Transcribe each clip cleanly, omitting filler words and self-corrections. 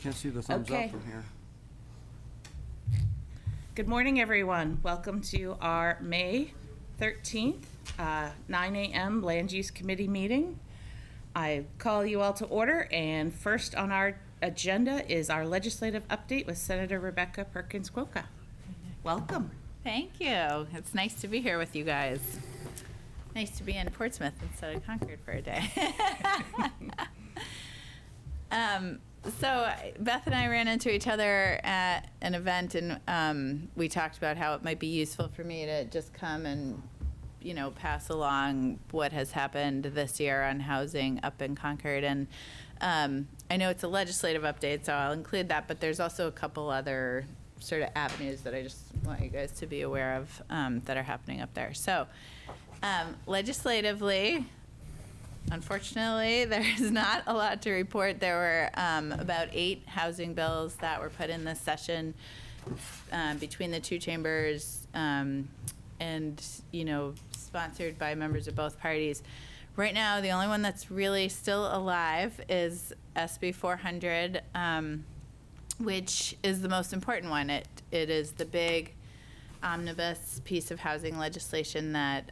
Can't see the thumbs Okay. up from here. Good morning, everyone. Welcome to our May 13th, 9 a.m. Land Use Committee meeting. I call you all to order, and first on our agenda is our legislative update with Senator Rebecca Perkins Quokka. Welcome. Thank you. It's nice to be here with you guys. Nice to be in Portsmouth instead of Concord for a day. So Beth and I ran into each other at an event, and we talked about how it might be useful for me to just come and, you know, pass along what has happened this year on housing up in Concord. And I know it's a legislative update, so I'll include that, but there's also a couple other sort of avenues that I just want you guys to be aware of that are happening up there. So legislatively, unfortunately, there is not a lot to report. There were about 8 housing bills that were put in this session between the two chambers and, you know, sponsored by members of both parties. Right now, the only one that's really still alive is SB 400, which is the most important one. It is the big omnibus piece of housing legislation that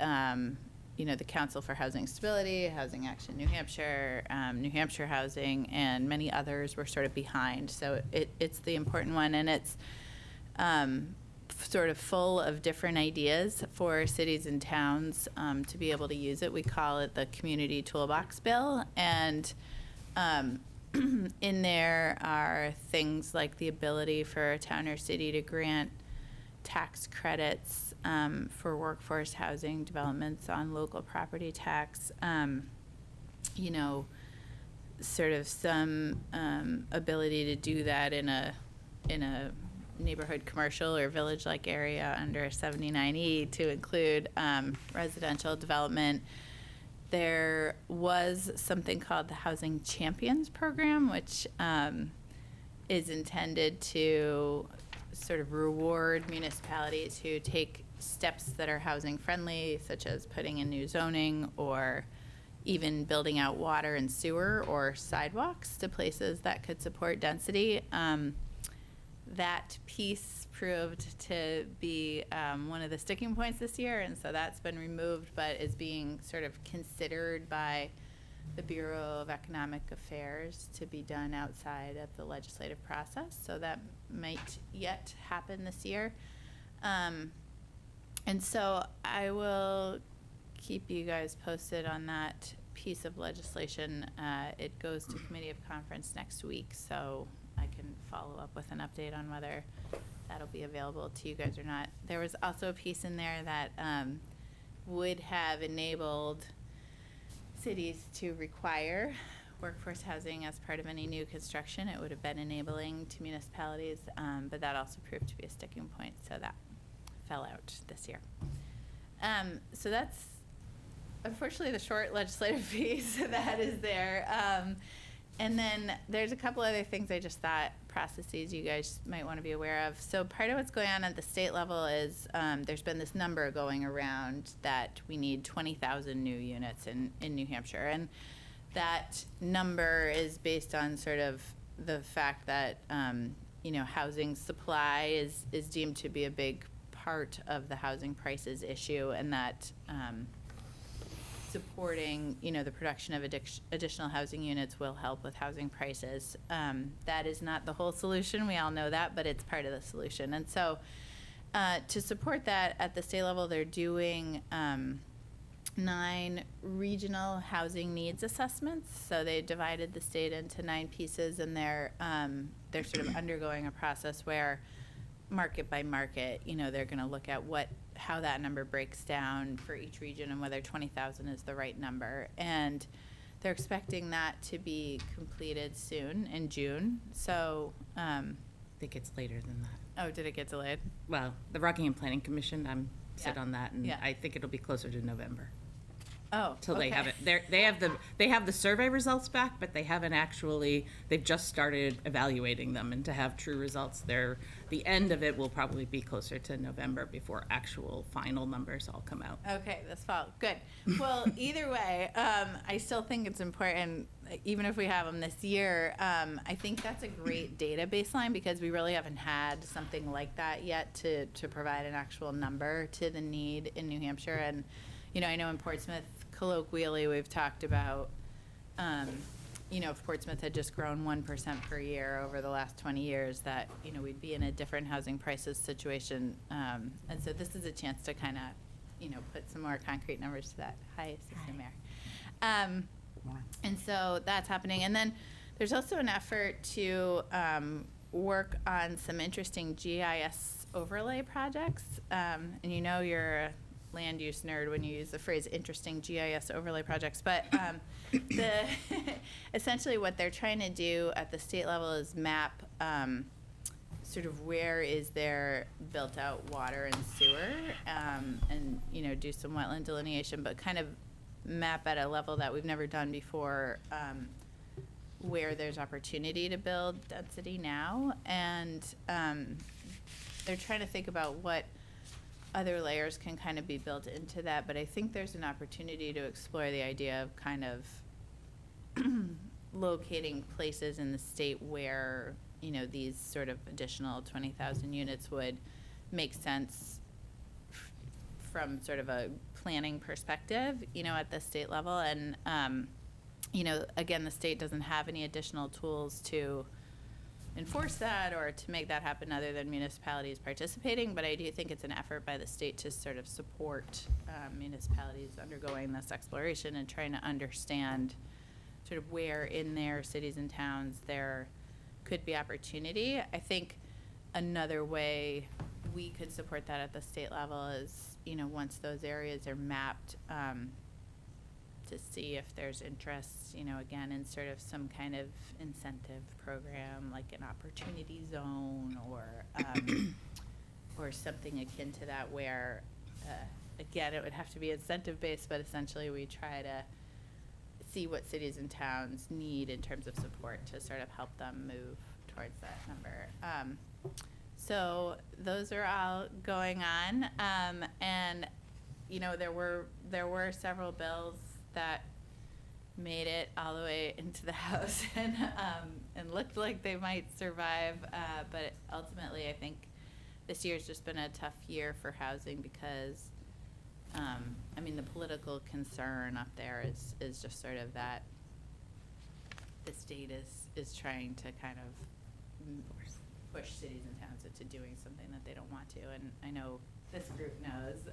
you know, the Council for Housing Stability, Housing Action New Hampshire, New Hampshire Housing, and many others were sort of behind. So it's the important one, and it's sort of full of different ideas for cities and towns to be able to use it. We call it the Community Toolbox Bill, and in there are things like the ability for a town or city to grant tax credits for workforce housing developments on local property tax, you know, sort of some ability to do that in a neighborhood commercial or village-like area under 79E to include residential development. There was something called the Housing Champions Program, which is intended to sort of reward municipalities who take steps that are housing friendly, such as putting in new zoning or even building out water and sewer or sidewalks to places that could support density. That piece proved to be one of the sticking points this year, and so that's been removed, but is being sort of considered by the Bureau of Economic Affairs to be done outside of the legislative process. So that might yet happen this year. And so I will keep you guys posted on that piece of legislation. It goes to committee of conference next week, so I can follow up with an update on whether that'll be available to you guys or not. There was also a piece in there that would have enabled cities to require workforce housing as part of any new construction. It would have been enabling to municipalities, but that also proved to be a sticking point, so that fell out this year. So that's unfortunately the short legislative piece that is there. And then there's a couple other things I just thought, processes you guys might want to be aware of. So part of what's going on at the state level is there's been this number going around that we need 20,000 new units in New Hampshire. And that number is based on sort of the fact that, you know, housing supply is deemed to be a big part of the housing prices issue, and that supporting, you know, the production of additional housing units will help with housing prices. That is not the whole solution, we all know that, but it's part of the solution. And so to support that at the state level, they're doing 9 regional housing needs assessments. So they divided the state into 9 pieces, and they're sort of undergoing a process where market by market, you know, they're going to look at how that number breaks down for each region and whether 20,000 is the right number. And they're expecting that to be completed soon in June. So I think it's later than that. oh, did it get delayed? Well, the Rockingham Planning Commission, sit Yeah. on that, and Yeah. I think it'll be closer to November. Oh, Till they have okay. it. They have the survey results back, but they haven't actually, they've just started evaluating them, and to have true results there, the end of it will probably be closer to November before actual final numbers all come out. Okay, this fall. Good. Well, either way, I still think it's important even if we have them this year, I think that's a great data baseline because we really haven't had something like that yet to provide an actual number to the need in New Hampshire. And, I know in Portsmouth, colloquially, we've talked about, if Portsmouth had just grown 1% per year over the last 20 years, that, we'd be in a different housing prices situation. And so this is a chance to kind of, put some more concrete numbers to that. Hi, Assistant Mayor. And so that's happening. And then there's also an effort to work on some interesting GIS overlay projects. And you're a land use nerd when you use the phrase interesting GIS overlay projects. But essentially what they're trying to do at the state level is map sort of where is there built out water and sewer and, do some wetland delineation, but kind of map at a level that we've never done before where there's opportunity to build density now. And they're trying to think about what other layers can kind of be built into that. But I think there's an opportunity to explore the idea of kind of locating places in the state where, these sort of additional 20,000 units would make sense from sort of a planning perspective, at the state level. And, again, the state doesn't have any additional tools to enforce that or to make that happen other than municipalities participating. But I do think it's an effort by the state to sort of support municipalities undergoing this exploration and trying to understand sort of where in their cities and towns there could be opportunity. I think another way we could support that at the state level is, once those areas are mapped, to see if there's interest, again, in sort of some kind of incentive program, like an opportunity zone or something akin to that where, again, it would have to be incentive-based, but essentially we try to see what cities and towns need in terms of support to sort of help them move towards that number. So those are all going on, and there were several bills that made it all the way into the House and looked like they might survive, but ultimately I think this year's just been a tough year for housing because the political concern up there is just sort of that the state is trying to kind of push cities and towns into doing something that they don't want to. And I know this group knows,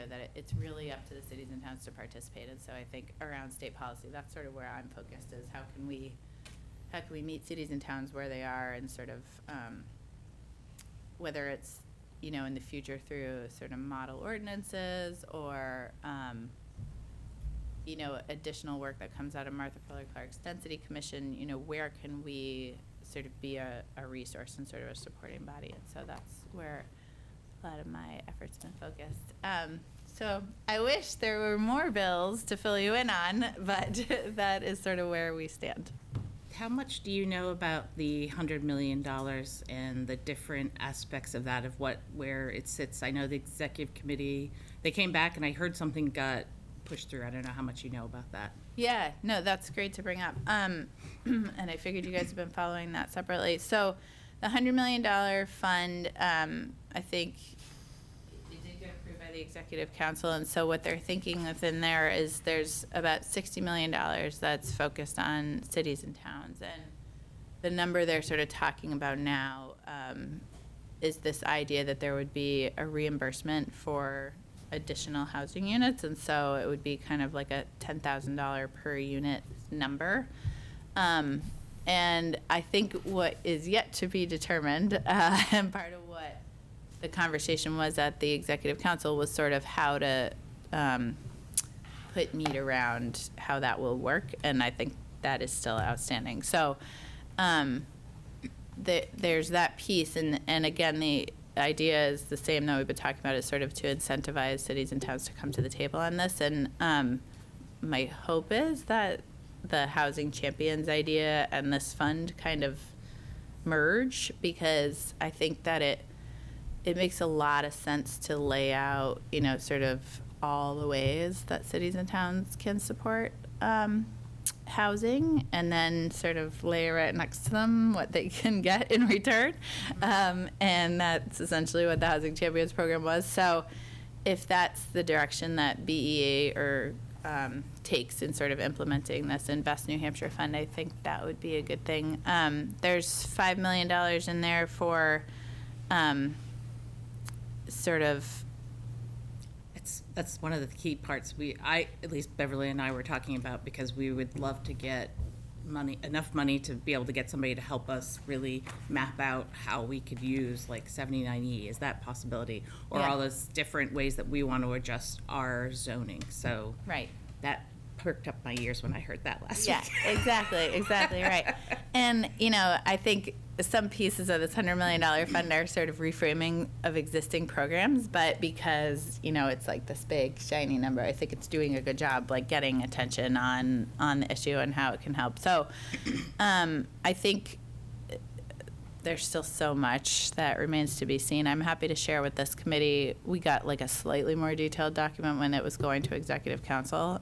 that it's really up to the cities and towns to participate. And so I think around state policy, that's sort of where I'm focused is how can we meet cities and towns where they are and sort of, whether it's, in the future through sort of model ordinances or, additional work that comes out of Martha Fuller Clark's Density Commission, where can we sort of be a resource and sort of a supporting body. And so that's where a lot of my efforts have been focused. So I wish there were more bills to fill you in on, but that is sort of where we stand. How much do you know about the $100 million and the different aspects of that, of where it sits? I know the executive committee, they came back and I heard something got pushed through. I don't know how much you know about that. Yeah, no, that's great to bring up. And I figured you guys have been following that separately. So the $100 million fund, I think it did get approved by the Executive Council. And so what they're thinking within there is there's about $60 million that's focused on cities and towns. And the number they're sort of talking about now is this idea that there would be a reimbursement for additional housing units, and so it would be kind of like a $10,000 per unit number. And I think what is yet to be determined, and part of what the conversation was at the Executive Council was sort of how to put meat around how that will work, and I think that is still outstanding. So there's that piece, and again, the idea is the same that we've been talking about, is sort of to incentivize cities and towns to come to the table on this. And my hope is that the Housing Champions idea and this fund kind of merge, because I think that it makes a lot of sense to lay out, sort of all the ways that cities and towns can support housing and then sort of layer it next to them what they can get in return. And that's essentially what the Housing Champions program was. So if that's the direction that BEA or takes in sort of implementing this Invest New Hampshire Fund, I think that would be a good thing. There's $5 million in there for sort of, That's one of the key parts at least Beverly and I were talking about, because we would love to get enough money to be able to get somebody to help us really map out how we could use like 79E. Is that possibility? Or Yeah. all those different ways that we want to adjust our zoning. So right. that perked up my ears when I heard that last Yeah, week. exactly, right. And, I think some pieces of this $100 million fund are sort of reframing of existing programs, but because, it's like this big shiny number, I think it's doing a good job, like getting attention on the issue and how it can help. So I think there's still so much that remains to be seen. I'm happy to share with this committee. We got like a slightly more detailed document when it was going to Executive Council.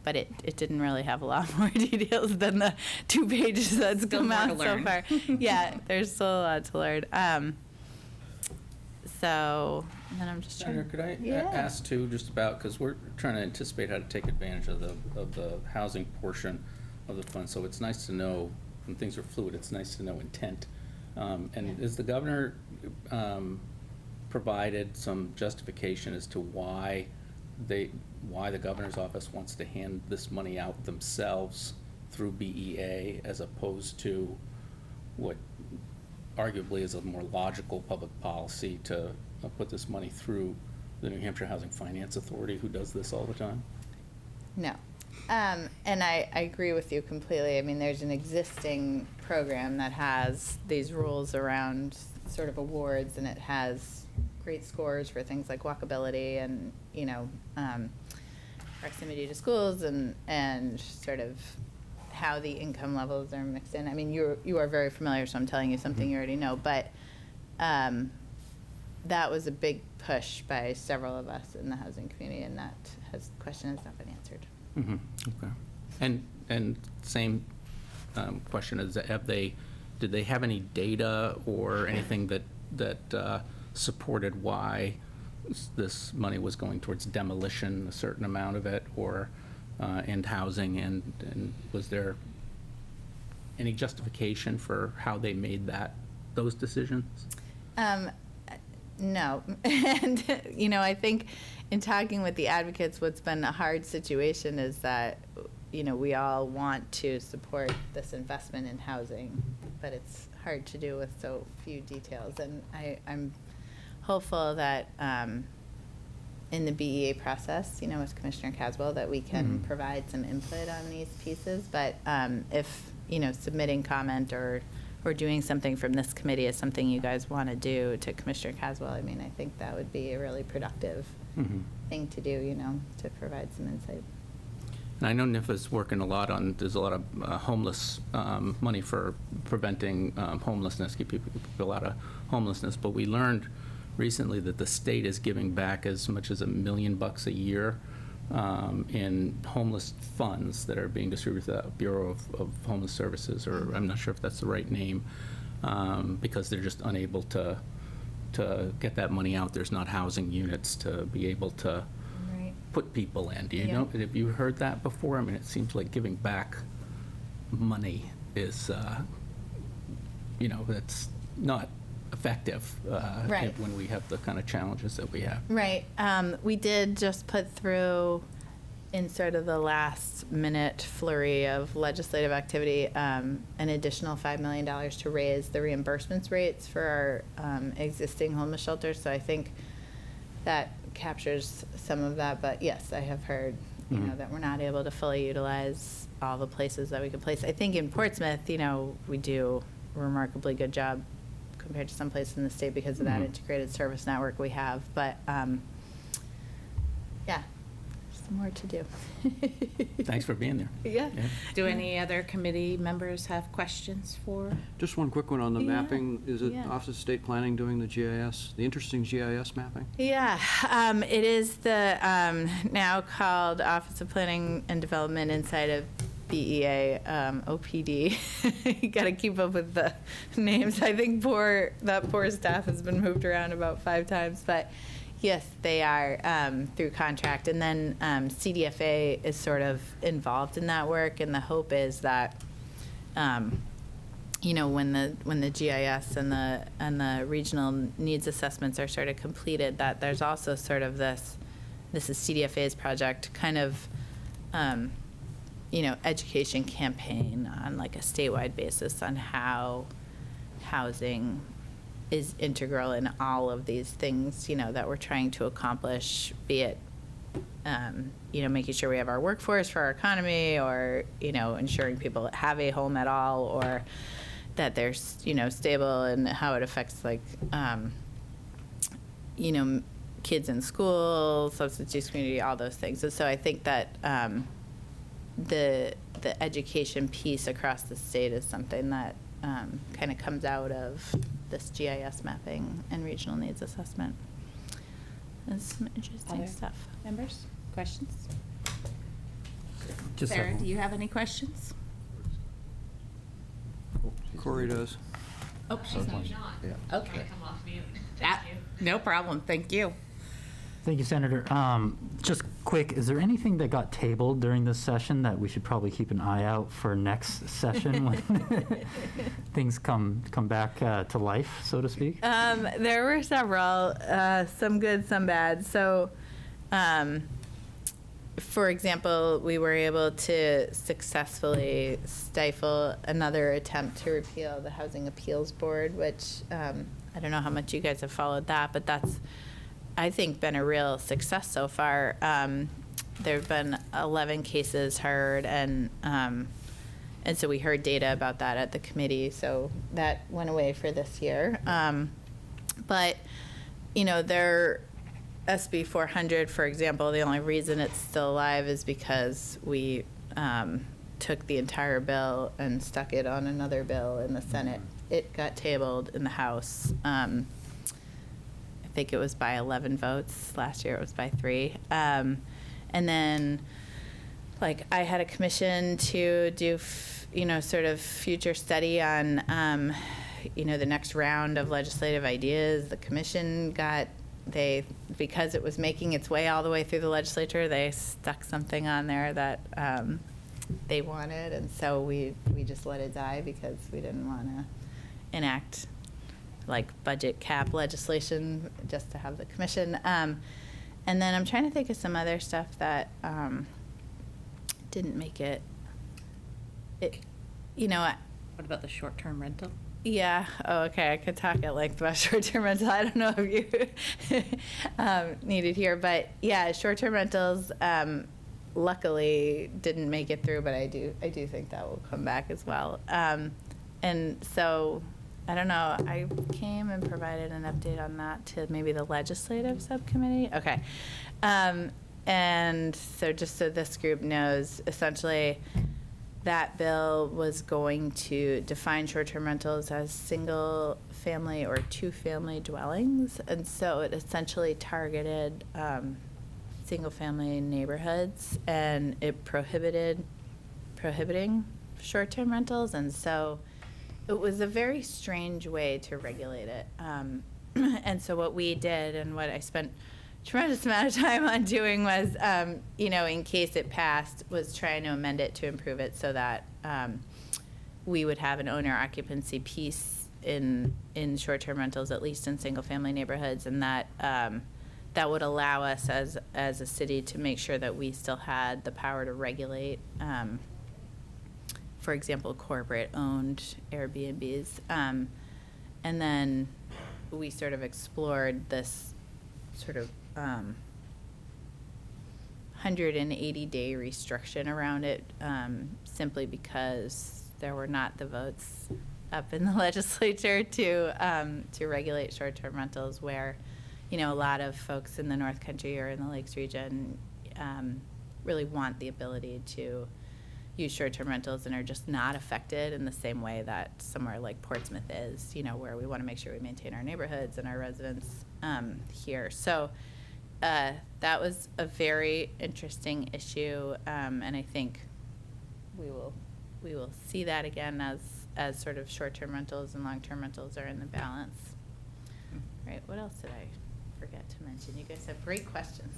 But it didn't really have a lot more details than the 2 pages that's Still come more to out so learn. far. Yeah, there's still a lot to learn. So, and then I'm just trying. Senator, could I Yeah. ask too, just about, because we're trying to anticipate how to take advantage of the housing portion of the fund, so it's nice to know, when things are fluid, it's nice to know intent. And is the governor provided some justification as to why the governor's office wants to hand this money out themselves through BEA as opposed to what arguably is a more logical public policy to put this money through the New Hampshire Housing Finance Authority, who does this all the time? No. And I agree with you completely. I mean, there's an existing program that has these rules around sort of awards, and it has great scores for things like walkability and, proximity to schools and sort of how the income levels are mixed in. I mean, you are very familiar, so I'm telling you something you already know, but that was a big push by several of us in the housing community, and that question has not been answered. Mm-hmm. Okay. And same question is, did they have any data or anything that supported why this money was going towards demolition, a certain amount of it, or and housing, and was there any justification for how they made those decisions? No. And, I think in talking with the advocates, what's been a hard situation is that, we all want to support this investment in housing, but it's hard to do with so few details. And I'm hopeful that in the BEA process, with Commissioner Caswell, that we can provide some input on these pieces. But if, submitting comment or doing something from this committee is something you guys want to do to Commissioner Caswell, I mean, I think that would be a really productive thing to do, to provide some insight. And I know NIFA's working there's a lot of homeless money for preventing homelessness, keep people out of homelessness. But we learned recently that the state is giving back as much as $1 million a year in homeless funds that are being distributed to the Bureau of Homeless Services, or I'm not sure if that's the right name, because they're just unable to get that money out. There's not housing units to be able to put people in. Do you know? Have you heard that before? I mean, it seems like giving back money is, that's not effective when we have the kind of challenges that we have. Right. We did just put through, in sort of the last minute flurry of legislative activity, an additional $5 million to raise the reimbursements rates for our existing homeless shelters. So I think that captures some of that. But yes, I have heard, that we're not able to fully utilize all the places that we could place. I think in Portsmouth, we do a remarkably good job compared to some places in the state because of that integrated service network we have. But yeah, there's more to do. Thanks for being there. Yeah. Do any other committee members have questions for? Just one quick one on the Yeah, mapping. Is it yeah. Office of State Planning doing the GIS, the interesting GIS mapping? Yeah, it is the now called Office of Planning and Development inside of BEA, OPD. You got to keep up with the names. I think that poor staff has been moved around about 5 times, but yes, they are through contract. And then CDFA is sort of involved in that work, and the hope is that, you know, when the GIS and the regional needs assessments are sort of completed, that there's also sort of this is CDFA's project, kind of, you know, education campaign on like a statewide basis on how housing is integral in all of these things, you know, that we're trying to accomplish, be it, you know, making sure we have our workforce for our economy, or, you know, ensuring people have a home at all, or that they're, you know, stable, and how it affects, like, you know, kids in school, substance use community, all those things. And so I think that the education piece across the state is something that kind of comes out of this GIS mapping and regional needs assessment. There's some interesting Other stuff. Members, questions? Just Sarah, have- do you have any questions? Corey does. Oh, she's not. Okay. No problem. Thank you. Thank you, Senator. Just quick, is there anything that got tabled during this session that we should probably keep an eye out for next session when things come back to life, so to speak? There were several, some good, some bad. So, for example, we were able to successfully stifle another attempt to repeal the Housing Appeals Board, which I don't know how much you guys have followed that, but that's, I think, been a real success so far. There have been 11 cases heard, and so we heard data about that at the committee, so that went away for this year. But, you know, SB 400, for example, the only reason it's still alive is because we took the entire bill and stuck it on another bill in the Senate. It got tabled in the House. I think it was by 11 votes. Last year it was by 3. And then, like, I had a commission to do, you know, sort of future study on, you know, the next round of legislative ideas. The commission because it was making its way all the way through the legislature, they stuck something on there that they wanted, and so we just let it die because we didn't want to enact like budget cap legislation just to have the commission. And then I'm trying to think of some other stuff that didn't make it. You know, What about the short-term rental? yeah. Oh, okay. I could talk at length about short-term rental. I don't know if you need it here, but yeah, short-term rentals luckily didn't make it through, but I do think that will come back as well. And so, I don't know. I came and provided an update on that to maybe the legislative subcommittee. Okay. And so just so this group knows, essentially, that bill was going to define short-term rentals as single-family or two-family dwellings. And so it essentially targeted single-family neighborhoods, and it prohibiting short-term rentals. And so it was a very strange way to regulate it. And so what we did, and what I spent a tremendous amount of time on doing was, you know, in case it passed, was trying to amend it to improve it so that we would have an owner occupancy piece in short-term rentals, at least in single-family neighborhoods, and that that would allow us as a city to make sure that we still had the power to regulate, for example, corporate-owned Airbnbs. And then we sort of explored this sort of 180-day restriction around it, simply because there were not the votes up in the legislature to regulate short-term rentals, where, you know, a lot of folks in the North Country or in the Lakes region really want the ability to use short-term rentals and are just not affected in the same way that somewhere like Portsmouth is, you know, where we want to make sure we maintain our neighborhoods and our residents here. So that was a very interesting issue, and I think we will see that again as sort of short-term rentals and long-term rentals are in the balance. Right, what else did I forget to mention? You guys have great questions.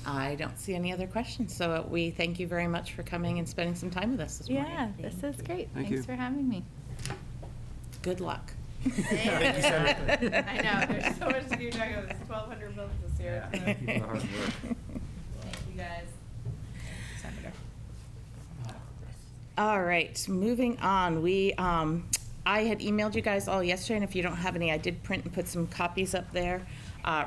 I don't see any other questions, so we thank you very much for coming and spending some time with us this morning. Yeah, this is great. Thank you. Thanks for having me. Good luck. Thank you, Senator. I know, there's so much to keep track of. There's 1,200 bills this year. Thank you for the hard work. Thank you, guys. Senator. All right, moving on. I had emailed you guys all yesterday, and if you don't have any, I did print and put some copies up there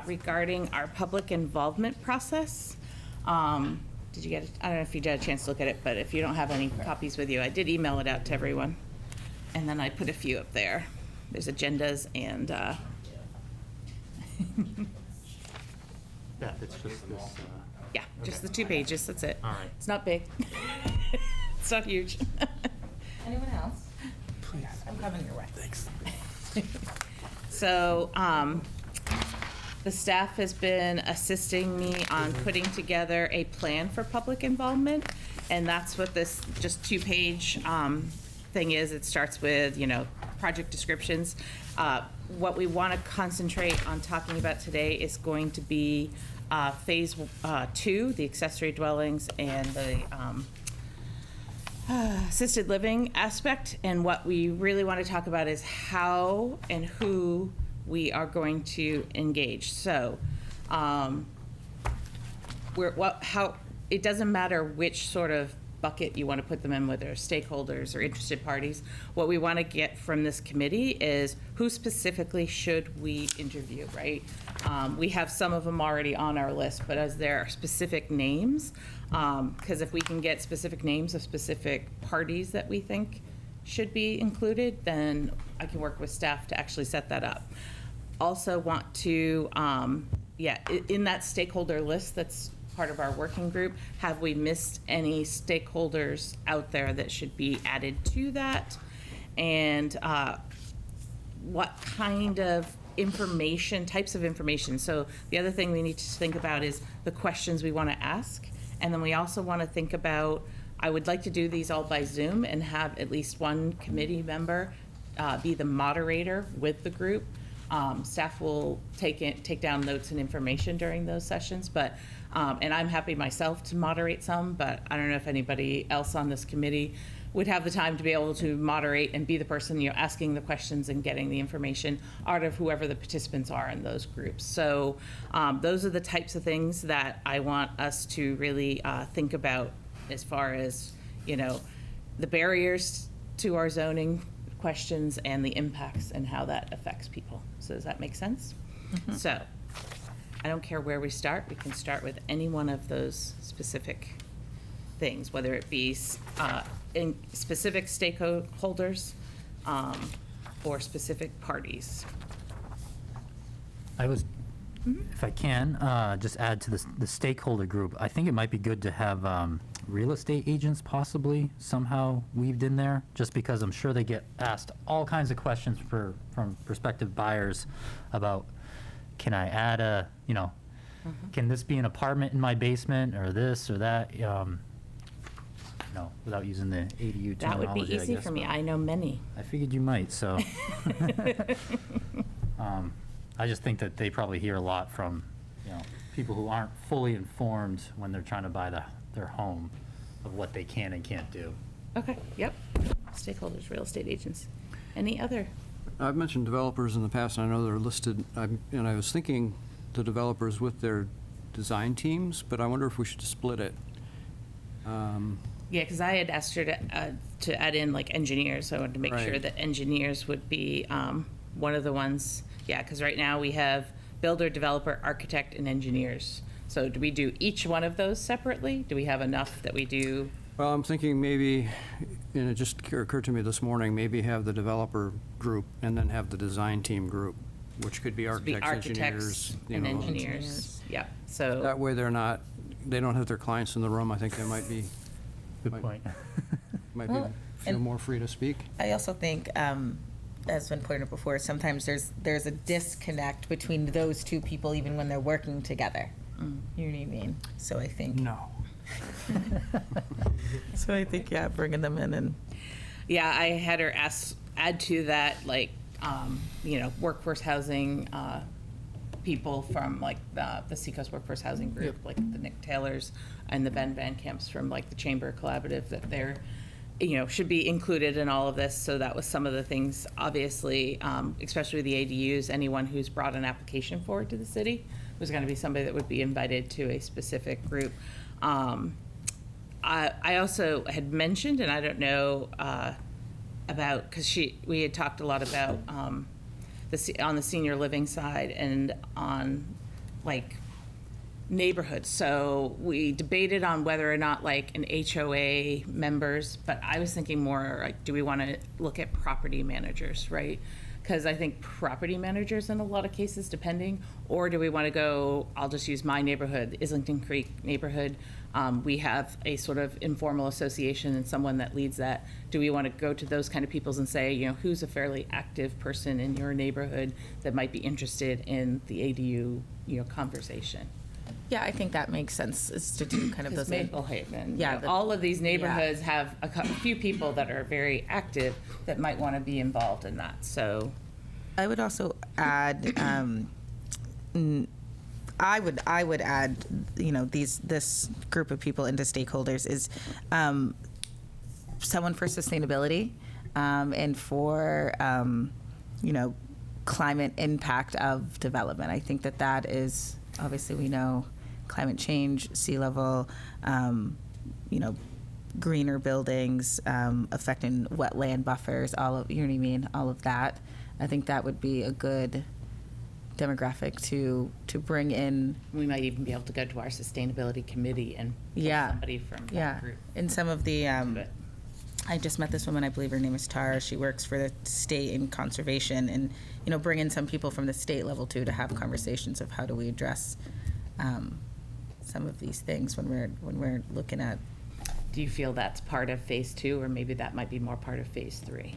regarding our public involvement process. Did you get it? I don't know if you had a chance to look at it, but if you don't have any copies with you, I did email it out to everyone. And then I put a few up there. There's agendas and, Beth, it's just this, yeah, just the 2 pages, that's it. All right. It's not big. It's not huge. Anyone else? Please. I'm coming your way. Thanks. So, the staff has been assisting me on putting together a plan for public involvement, and that's what this just 2-page thing is. It starts with, project descriptions. What we want to concentrate on talking about today is going to be phase 2, the accessory dwellings and the assisted living aspect. And what we really want to talk about is how and who we are going to engage. So, it doesn't matter which sort of bucket you want to put them in, whether stakeholders or interested parties. What we want to get from this committee is who specifically should we interview, right? We have some of them already on our list, but as there are specific names, because if we can get specific names of specific parties that we think should be included, then I can work with staff to actually set that up. Also want to, in that stakeholder list that's part of our working group, have we missed any stakeholders out there that should be added to that? And what kind of information, types of information? So the other thing we need to think about is the questions we want to ask. And then we also want to think about, I would like to do these all by Zoom and have at least one committee member be the moderator with the group. Staff will take down notes and information during those sessions, but, and I'm happy myself to moderate some, but I don't know if anybody else on this committee would have the time to be able to moderate and be the person, asking the questions and getting the information out of whoever the participants are in those groups. So those are the types of things that I want us to really think about as far as, the barriers to our zoning questions and the impacts and how that affects people. So does that make sense? Mm-hmm. So I don't care where we start. We can start with any one of those specific things, whether it be in specific stakeholders or specific parties. I was, if I can, just add to the stakeholder group. I think it might be good to have real estate agents possibly somehow weaved in there, just because I'm sure they get asked all kinds of questions from prospective buyers about, can I add can this be an apartment in my basement or this or that? Without using the ADU terminology, That would be easy I guess, for me. but I know many. I figured you might, so. I just think that they probably hear a lot from, people who aren't fully informed when they're trying to buy their home of what they can and can't do. Okay, yep. Stakeholders, real estate agents. Any other? I've mentioned developers in the past, and I know they're listed, and I was thinking the developers with their design teams, but I wonder if we should split it. Yeah, because I had asked her to add in like engineers, so I wanted to make sure Right. that engineers would be one of the ones. Yeah, because right now we have builder, developer, architect, and engineers. So do we do each one of those separately? Do we have enough that we do? Well, I'm thinking maybe, and it just occurred to me this morning, maybe have the developer group and then have the design team group, which could be To be architects, architects engineers. and engineers. Yeah, so. That way they don't have their clients in the room. I think they might be, Good Might- point. Well, feel and- more free to speak. I also think, as been pointed out before, sometimes there's a disconnect between those two people even when they're working together. You know what I mean? So I think. No. So I think, yeah, bringing them in and. Yeah, I had her add to that, like, workforce housing, people from like the Seacoast Workforce Housing Group, like the Nick Taylors and the Ben Van Camps from like the Chamber Collaborative, that they're, should be included in all of this. So that was some of the things, obviously, especially the ADUs, anyone who's brought an application forward to the city was going to be somebody that would be invited to a specific group. I also had mentioned, and I don't know about, because we had talked a lot about on the senior living side and on like neighborhoods. So we debated on whether or not like an HOA members, but I was thinking more like, do we want to look at property managers, right? Because I think property managers in a lot of cases, depending, or do we want to go, I'll just use my neighborhood, Islington Creek neighborhood. We have a sort of informal association and someone that leads that. Do we want to go to those kind of peoples and say, who's a fairly active person in your neighborhood that might be interested in the ADU, conversation? Yeah, I think that makes sense, is to do kind of Because those. Maple Haven, Yeah, all of these neighborhoods have a few people that are very active that might want to be involved in that, so. I would also add, I would add, this group of people into stakeholders is someone for sustainability and for, climate impact of development. I think that is, obviously we know climate change, sea level, greener buildings, affecting wetland buffers, all of, you know what I mean, all of that. I think that would be a good demographic to bring in. We might even be able to go to our sustainability committee and pull Yeah. somebody from Yeah, that group. and some of the, But I just met this woman, I believe her name is Tara. She works for the state in conservation, and bring in some people from the state level too to have conversations of how do we address some of these things when we're looking at. do you feel that's part of phase 2, or maybe that might be more part of phase 3?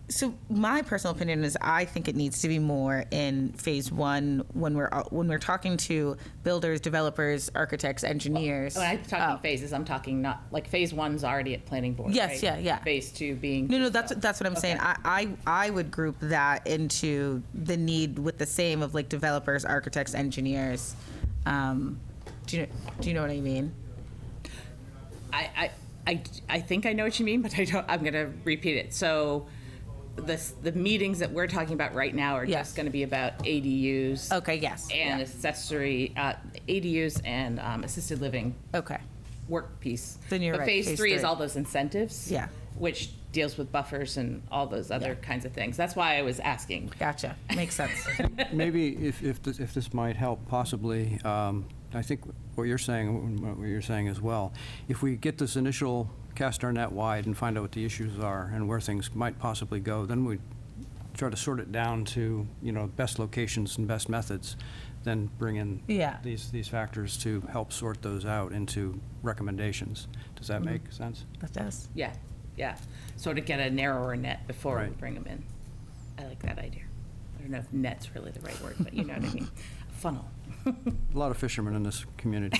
So my personal opinion is I think it needs to be more in phase 1 when we're talking to builders, developers, architects, engineers. When I'm talking phases, I'm talking not, like phase 1's already at planning board, Yes, right? yeah. Phase 2 being. No, that's what I'm saying. Okay. I would group that into the need with the same of like developers, architects, engineers. Do you know what I mean? I think I know what you mean, but I'm going to repeat it. So the meetings that we're talking about right now are Yes. just going to be about ADUs. Okay. Yes. And yeah. accessory, ADUs and assisted living Okay. work piece. Then you're but right, phase phase 3 is 3. all those incentives. Yeah. Which deals with buffers and all those other Yeah. kinds of things. That's why I was asking. Gotcha. Makes sense. Maybe if this might help, possibly, I think what you're saying as well, if we get this initial cast our net wide and find out what the issues are and where things might possibly go, then we try to sort it down to, best locations and best methods, then bring in Yeah. these factors to help sort those out into recommendations. Does that make sense? That does. Yeah, yeah. Sort of get a narrower net before we Right. bring them in. I like that idea. I don't know if net's really the right word, but you know what I mean. Funnel. A lot of fishermen in this community.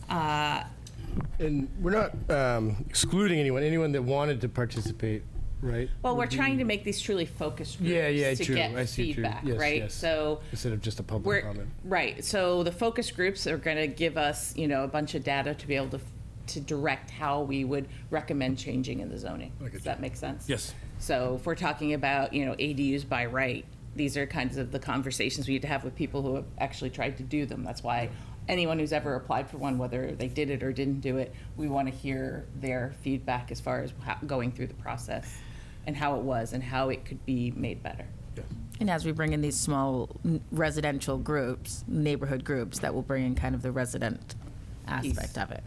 And we're not excluding anyone that wanted to participate, right? Well, we're Would trying be- to make these truly focused groups Yeah, to true. get I see, true. feedback, Yes, right? yes. So Instead of just a public we're comment. right. So the focus groups are going to give us, a bunch of data to be able to direct how we would recommend changing in the zoning. get Does you. that make sense? Yes. So if we're talking about, ADUs by right, these are kinds of the conversations we need to have with people who have actually tried to do them. That's why anyone who's ever applied for one, whether they did it or didn't do it, we want to hear their feedback as far as going through the process and how it was and how it could be made better. And as we bring in these small residential groups, neighborhood groups, that will bring in kind of the resident aspect of it.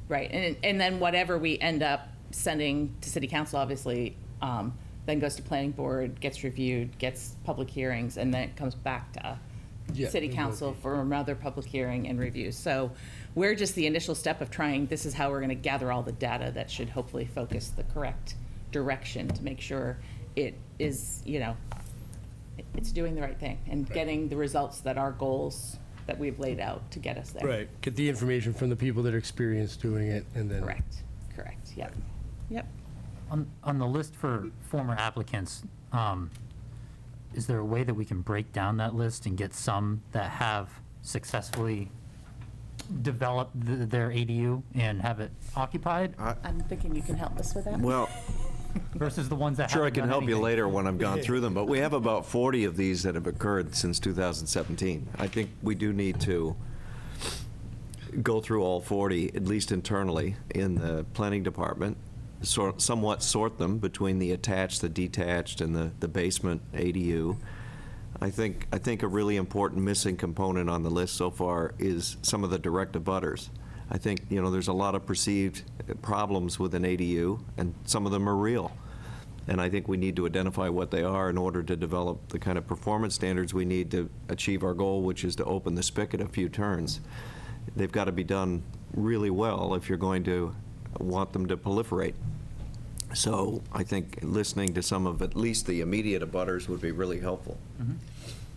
Right, and then whatever we end up sending to city council, obviously, then goes to planning board, gets reviewed, gets public hearings, and then it comes back to Yeah, city we will council be. for another public hearing and review. So we're just the initial step of trying, this is how we're gonna gather all the data that should hopefully focus the correct direction to make sure it is, it's doing the right thing and getting the results that our goals that we've laid out to get us there. Right, get the information from the people that are experienced doing it, and then. Correct, yep. Yep. On the list for former applicants, is there a way that we can break down that list and get some that have successfully developed their ADU and have it occupied I'm thinking you can help us with that. Well, versus the ones that sure, I haven't can done help you anything? later when I've gone through them, but we have about 40 of these that have occurred since 2017. I think we do need to go through all 40, at least internally, in the planning department, somewhat sort them between the attached, the detached, and the basement ADU. I think a really important missing component on the list so far is some of the direct abutters. I think, there's a lot of perceived problems with an ADU, and some of them are real. And I think we need to identify what they are in order to develop the kind of performance standards we need to achieve our goal, which is to open the spigot a few turns. They've got to be done really well if you're going to want them to proliferate. So I think listening to some of at least the immediate abutters would be really helpful.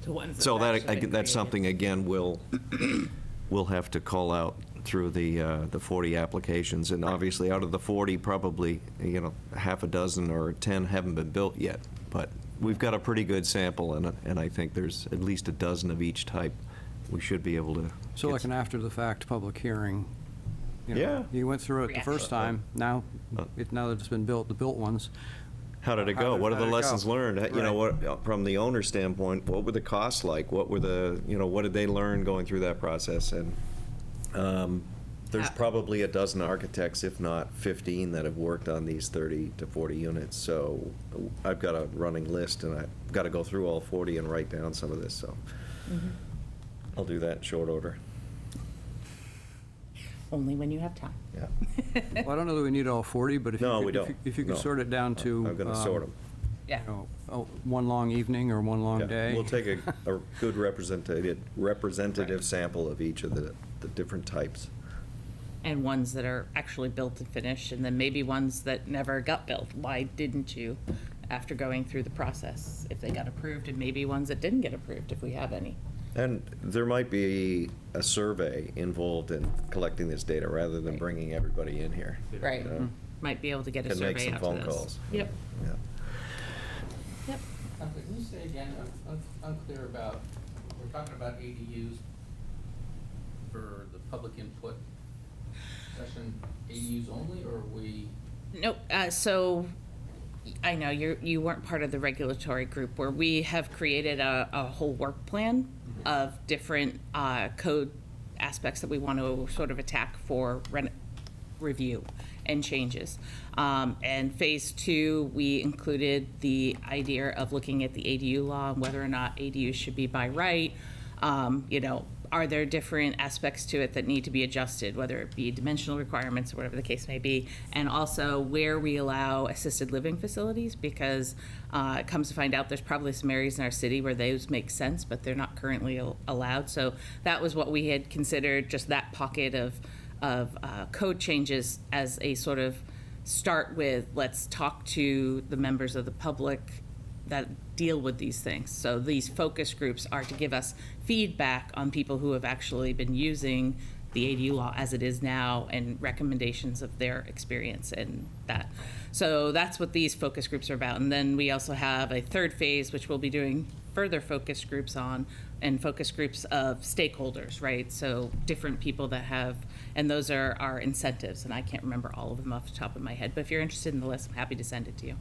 The ones So have actually been that's created. something, again, we'll have to call out through the 40 applications. And obviously, out of the 40, probably, half a dozen or 10 haven't been built yet. But we've got a pretty good sample, and I think there's at least a dozen of each type we should be able to. So get like an after-the-fact public hearing. Yeah. You went through it the Reaction. first time, now that it's been built, the built ones. How did it How go? did- What are how the did it go? lessons learned? Right. What, from the owner standpoint, what were the costs like? What were what did they learn going through that process? And there's probably a dozen architects, if not 15, that have worked on these 30 to 40 units. So I've got a running list, and I've got to go through all 40 and write down some of this. So I'll do that in short order. Only when you have time. Yeah. Well, I don't know that we need all 40, but if you No, could- we don't. if you could No. sort it down to. I'm going to sort them. Yeah. One long evening or one long Yeah, day. we'll take a good representative sample of each of the different types. And ones that are actually built and finished, and then maybe ones that never got built. Why didn't you, after going through the process, if they got approved, and maybe ones that didn't get approved, if we have any? And there might be a survey involved in collecting this data rather than bringing everybody in here. Right. Might be able to get a Can make survey some out to phone those. calls. Yep. Yeah. Yep. Can you say again, I'm unclear about, we're talking about ADUs for the public input session, ADUs only, or are we? Nope, so I know you weren't part of the regulatory group where we have created a whole work plan of different code aspects that we want to sort of attack for review and changes. And phase 2, we included the idea of looking at the ADU law and whether or not ADUs should be by right. Are there different aspects to it that need to be adjusted, whether it be dimensional requirements or whatever the case may be, and also where we allow assisted living facilities, because it comes to find out there's probably some areas in our city where those make sense, but they're not currently allowed. So that was what we had considered, just that pocket of code changes as a sort of start with, let's talk to the members of the public that deal with these things. So these focus groups are to give us feedback on people who have actually been using the ADU law as it is now and recommendations of their experience and that. So that's what these focus groups are about. And then we also have a third phase, which we'll be doing further focus groups on, and focus groups of stakeholders, right? So different people that have, and those are our incentives, and I can't remember all of them off the top of my head, but if you're interested in the list, I'm happy to send it to you.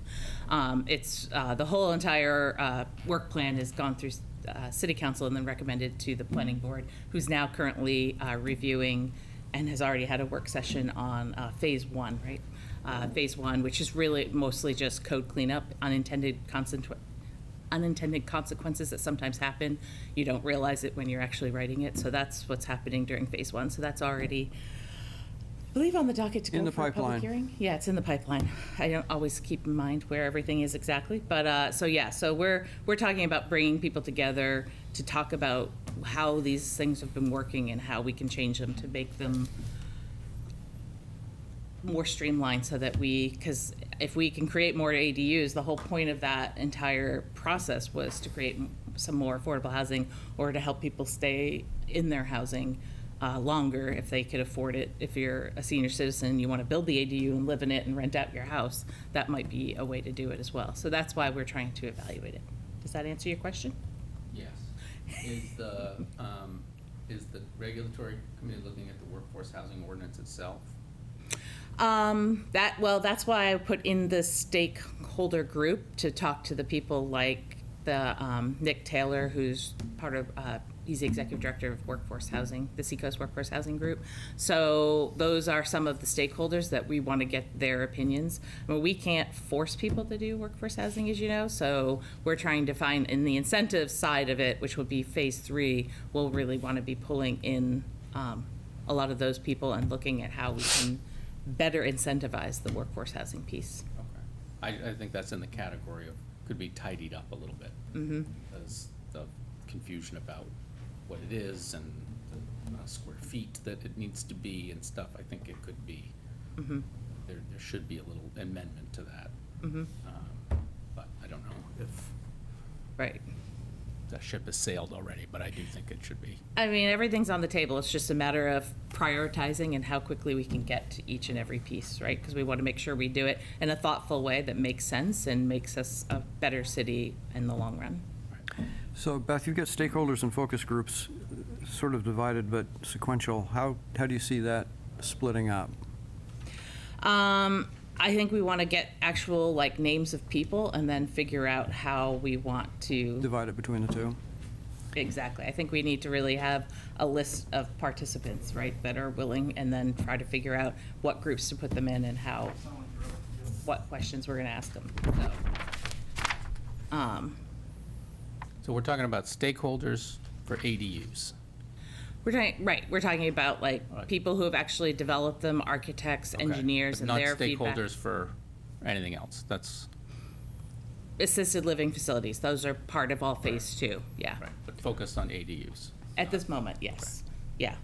It's the whole entire work plan has gone through City Council and then recommended to the Planning Board, who's now currently reviewing and has already had a work session on phase 1, right? Phase 1, which is really mostly just code cleanup, unintended consequences that sometimes happen. You don't realize it when you're actually writing it. So that's what's happening during phase 1. So that's already, I believe, on the docket to In go the for a public pipeline. hearing. Yeah, it's in the pipeline. I don't always keep in mind where everything is exactly. But so we're talking about bringing people together to talk about how these things have been working and how we can change them to make them more streamlined, so that because if we can create more ADUs, the whole point of that entire process was to create some more affordable housing, or to help people stay in their housing longer if they could afford it. If you're a senior citizen, you want to build the ADU and live in it and rent out your house, that might be a way to do it as well. So that's why we're trying to evaluate it. Does that answer your question? Yes. Is the regulatory committee looking at the workforce housing ordinance itself? That's why I put in the stakeholder group to talk to the people like the Nick Taylor, who's part of, he's the executive director of workforce housing, the Seacoast Workforce Housing Group. So those are some of the stakeholders that we want to get their opinions. I mean, we can't force people to do workforce housing, as you know, so we're trying to find, in the incentive side of it, which would be phase 3, we'll really want to be pulling in a lot of those people and looking at how we can better incentivize the workforce housing piece. Okay. I think that's in the category of, could be tidied up a little bit. Mm-hmm. Because the confusion about what it is and the square feet that it needs to be and stuff, I think it could be, Mm-hmm. there should be a little amendment to that. Mm-hmm. But I don't know if Right. the ship has sailed already, but I do think it should be. I mean, everything's on the table. It's just a matter of prioritizing and how quickly we can get to each and every piece, right? Because we want to make sure we do it in a thoughtful way that makes sense and makes us a better city in the long run. So Beth, you've got stakeholders and focus groups sort of divided but sequential. How do you see that splitting up? I think we want to get actual like names of people and then figure out how we want to. Divide it between the two? Exactly. I think we need to really have a list of participants, right, that are willing, and then try to figure out what groups to put them in and how, what questions we're going to ask them. So we're talking about stakeholders for ADUs. We're talking about like Right. people who have actually developed them, architects, Okay. engineers, But and their not feedback. stakeholders for anything else. That's, Assisted living facilities, those are part of all phase 2, yeah. right, but focused on ADUs. At this moment, yes, yeah.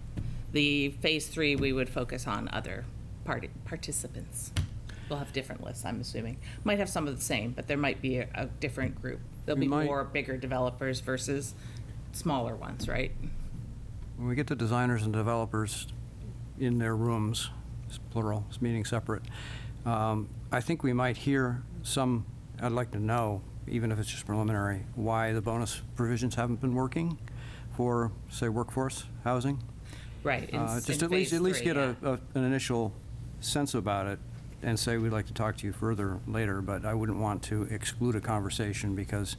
The phase 3, we would focus on other participants. We'll have different lists, I'm assuming. Might have some of the same, but there might be a different group. There'll We be might- more bigger developers versus smaller ones, right? When we get the designers and developers in their rooms, it's plural, it's meeting separate, I think we might hear some, I'd like to know, even if it's just preliminary, why the bonus provisions haven't been working for, say, workforce housing. Right, in Just at phase least 3, get yeah. an initial sense about it and say, we'd like to talk to you further later, but I wouldn't want to exclude a conversation because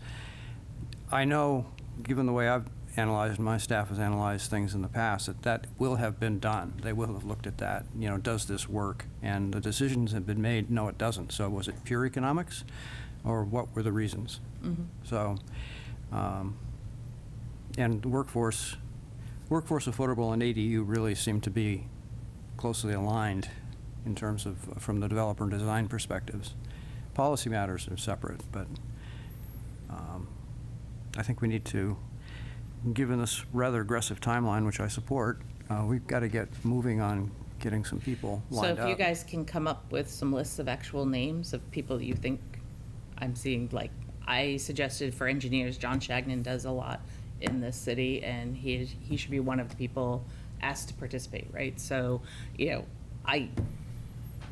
I know, given the way I've analyzed, and my staff has analyzed things in the past, that will have been done. They will have looked at that, does this work? And the decisions have been made, no, it doesn't. So was it pure economics, or what were the reasons? Mhm. So, and workforce affordable and ADU really seem to be closely aligned in terms of, from the developer and design perspectives. Policy matters are separate, but I think we need to, given this rather aggressive timeline, which I support, we've got to get moving on getting some people So lined if you up. guys can come up with some lists of actual names of people that you think I'm seeing, like, I suggested for engineers, John Shagnon does a lot in this city, and he should be one of the people asked to participate, right? So,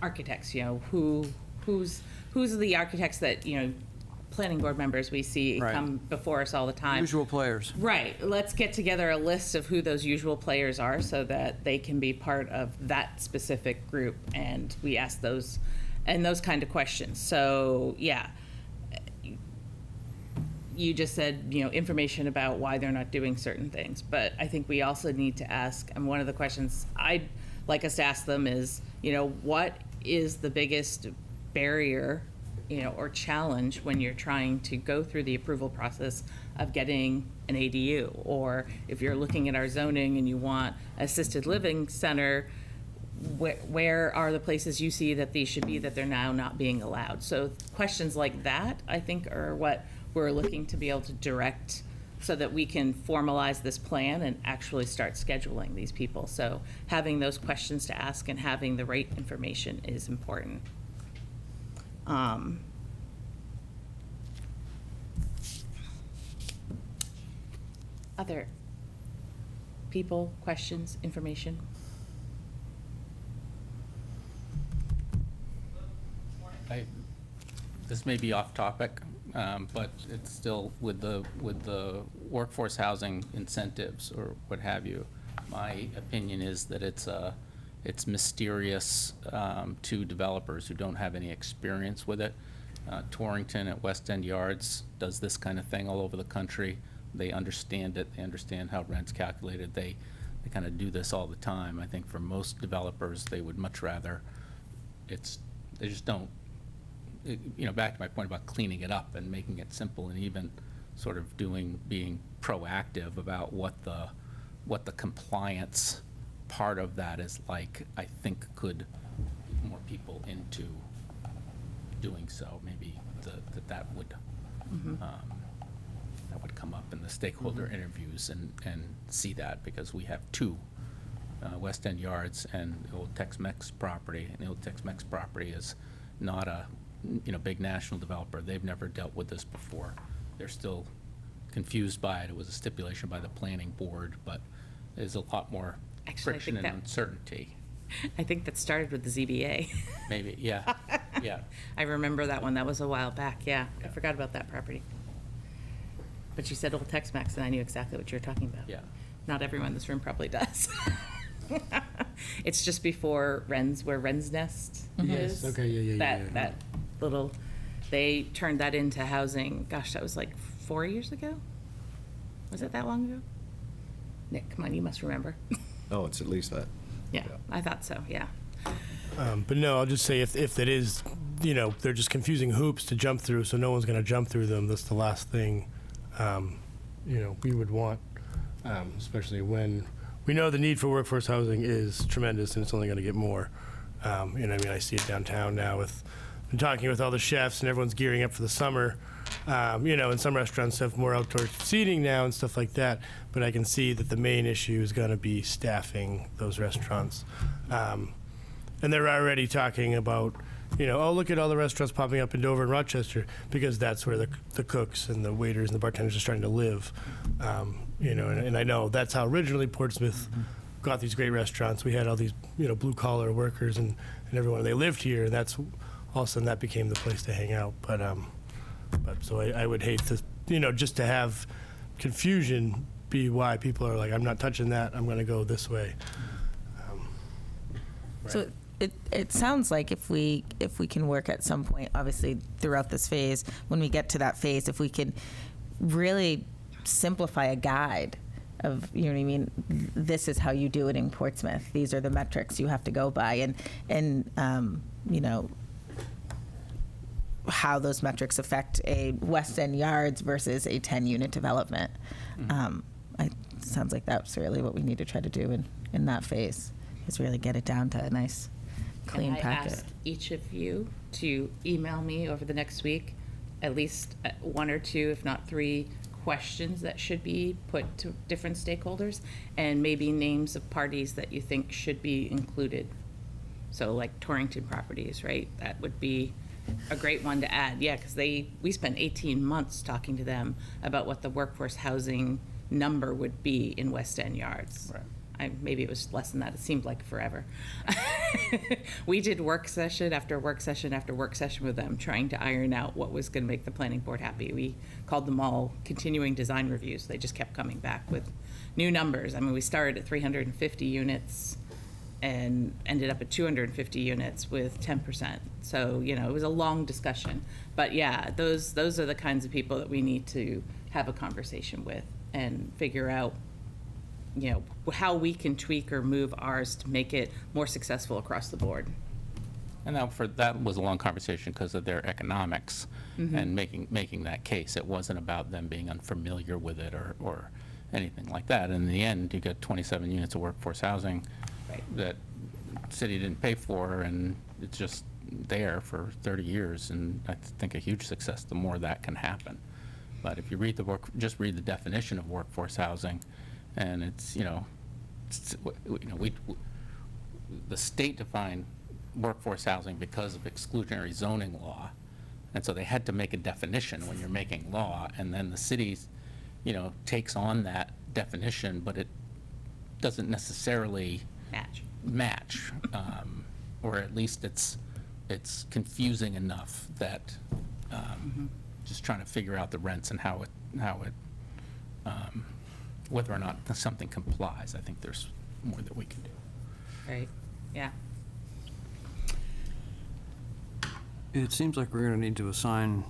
architects, who's the architects that, planning board members we see Right. come before us all the time. Usual players. Right. Let's get together a list of who those usual players are so that they can be part of that specific group, and we ask those and those kind of questions. So, yeah. You just said, information about why they're not doing certain things, but I think we also need to ask, and one of the questions I'd like us to ask them is, what is the biggest barrier, or challenge when you're trying to go through the approval process of getting an ADU? Or if you're looking at our zoning and you want assisted living center, where are the places you see that these should be that they're now not being allowed? So questions like that, I think, are what we're looking to be able to direct so that we can formalize this plan and actually start scheduling these people. So having those questions to ask and having the right information is important. other people, questions, information? This may be off topic, but it's still with the workforce housing incentives or what have you. My opinion is that it's mysterious to developers who don't have any experience with it. Torrington at West End Yards does this kind of thing all over the country. They understand it. They understand how rent's calculated. They kind of do this all the time. I think for most developers, they would much rather they just don't. Back to my point about cleaning it up and making it simple, and even sort of being proactive about what the compliance part of that is like, I think could get more people into doing so. Maybe that would come up in the stakeholder interviews and see that, because we have two West End Yards and the old Tex-Mex property, and the old Tex-Mex property is not a big national developer. They've never dealt with this before. They're still confused by it. It was a stipulation by the planning board, but there's a lot more Actually, I friction think and that- uncertainty. I think that started with the ZBA. Maybe, yeah, yeah. I remember that one. That was a while back, yeah. I forgot about that property. But you said Old Tex-Mex, and I knew exactly what you were talking about. Yeah. Not everyone in this room probably does. It's just before where Wren's Nest is. Okay, yeah. That little, they turned that into housing, gosh, that was like 4 years ago? Was it that long ago? Nick, come on, you must remember. Oh, it's at least that. Yeah, I thought so, yeah. But no, I'll just say if that is, they're just confusing hoops to jump through, so no one's going to jump through them. That's the last thing, we would want, especially when we know the need for workforce housing is tremendous and it's only going to get more. I see it downtown now been talking with all the chefs and everyone's gearing up for the summer. And some restaurants have more outdoor seating now and stuff like that, but I can see that the main issue is going to be staffing those restaurants. And they're already talking about, look at all the restaurants popping up in Dover and Rochester, because that's where the cooks and the waiters and the bartenders are starting to live. And I know that's how originally Portsmouth got these great restaurants. We had all these, blue collar workers and everyone, they lived here, and that's all of a sudden that became the place to hang out. But so I would hate to, just to have confusion be why people are like, I'm not touching that, I'm going to go this way. So it sounds like if we can work at some point, obviously throughout this phase, when we get to that phase, if we could really simplify a guide of, you know what I mean, this is how you do it in Portsmouth. These are the metrics you have to go by, and how those metrics affect a West End Yards versus a 10-unit development. It sounds like that's really what we need to try to do in that phase, is really get it down to a nice, clean And I packet. ask each of you to email me over the next week at least one or two, if not three, questions that should be put to different stakeholders, and maybe names of parties that you think should be included. So like Torrington Properties, right? That would be a great one to add. Yeah, because we spent 18 months talking to them about what the workforce housing number would be in West End Yards. Right. Maybe it was less than that. It seemed like forever. We did work session after work session after work session with them, trying to iron out what was going to make the planning board happy. We called them all continuing design reviews. They just kept coming back with new numbers. I mean, we started at 350 units and ended up at 250 units with 10%. So, it was a long discussion. But yeah, those are the kinds of people that we need to have a conversation with and figure out, how we can tweak or move ours to make it more successful across the board. And that was a long conversation because of their economics and making that case. It wasn't about them being unfamiliar with it or anything like that. In the end, you get 27 units of workforce housing that the city didn't pay for, and it's just there for 30 years, and I think a huge success. The more that can happen. But if you read just read the definition of workforce housing, and it's, the state defined workforce housing because of exclusionary zoning law. And so they had to make a definition when you're making law, and then the city, takes on that definition, but it doesn't necessarily Match. or at least it's confusing enough that just trying to figure out the rents and how it whether or not something complies. I think there's more that we can do. Right, yeah. It seems like we're going to need to assign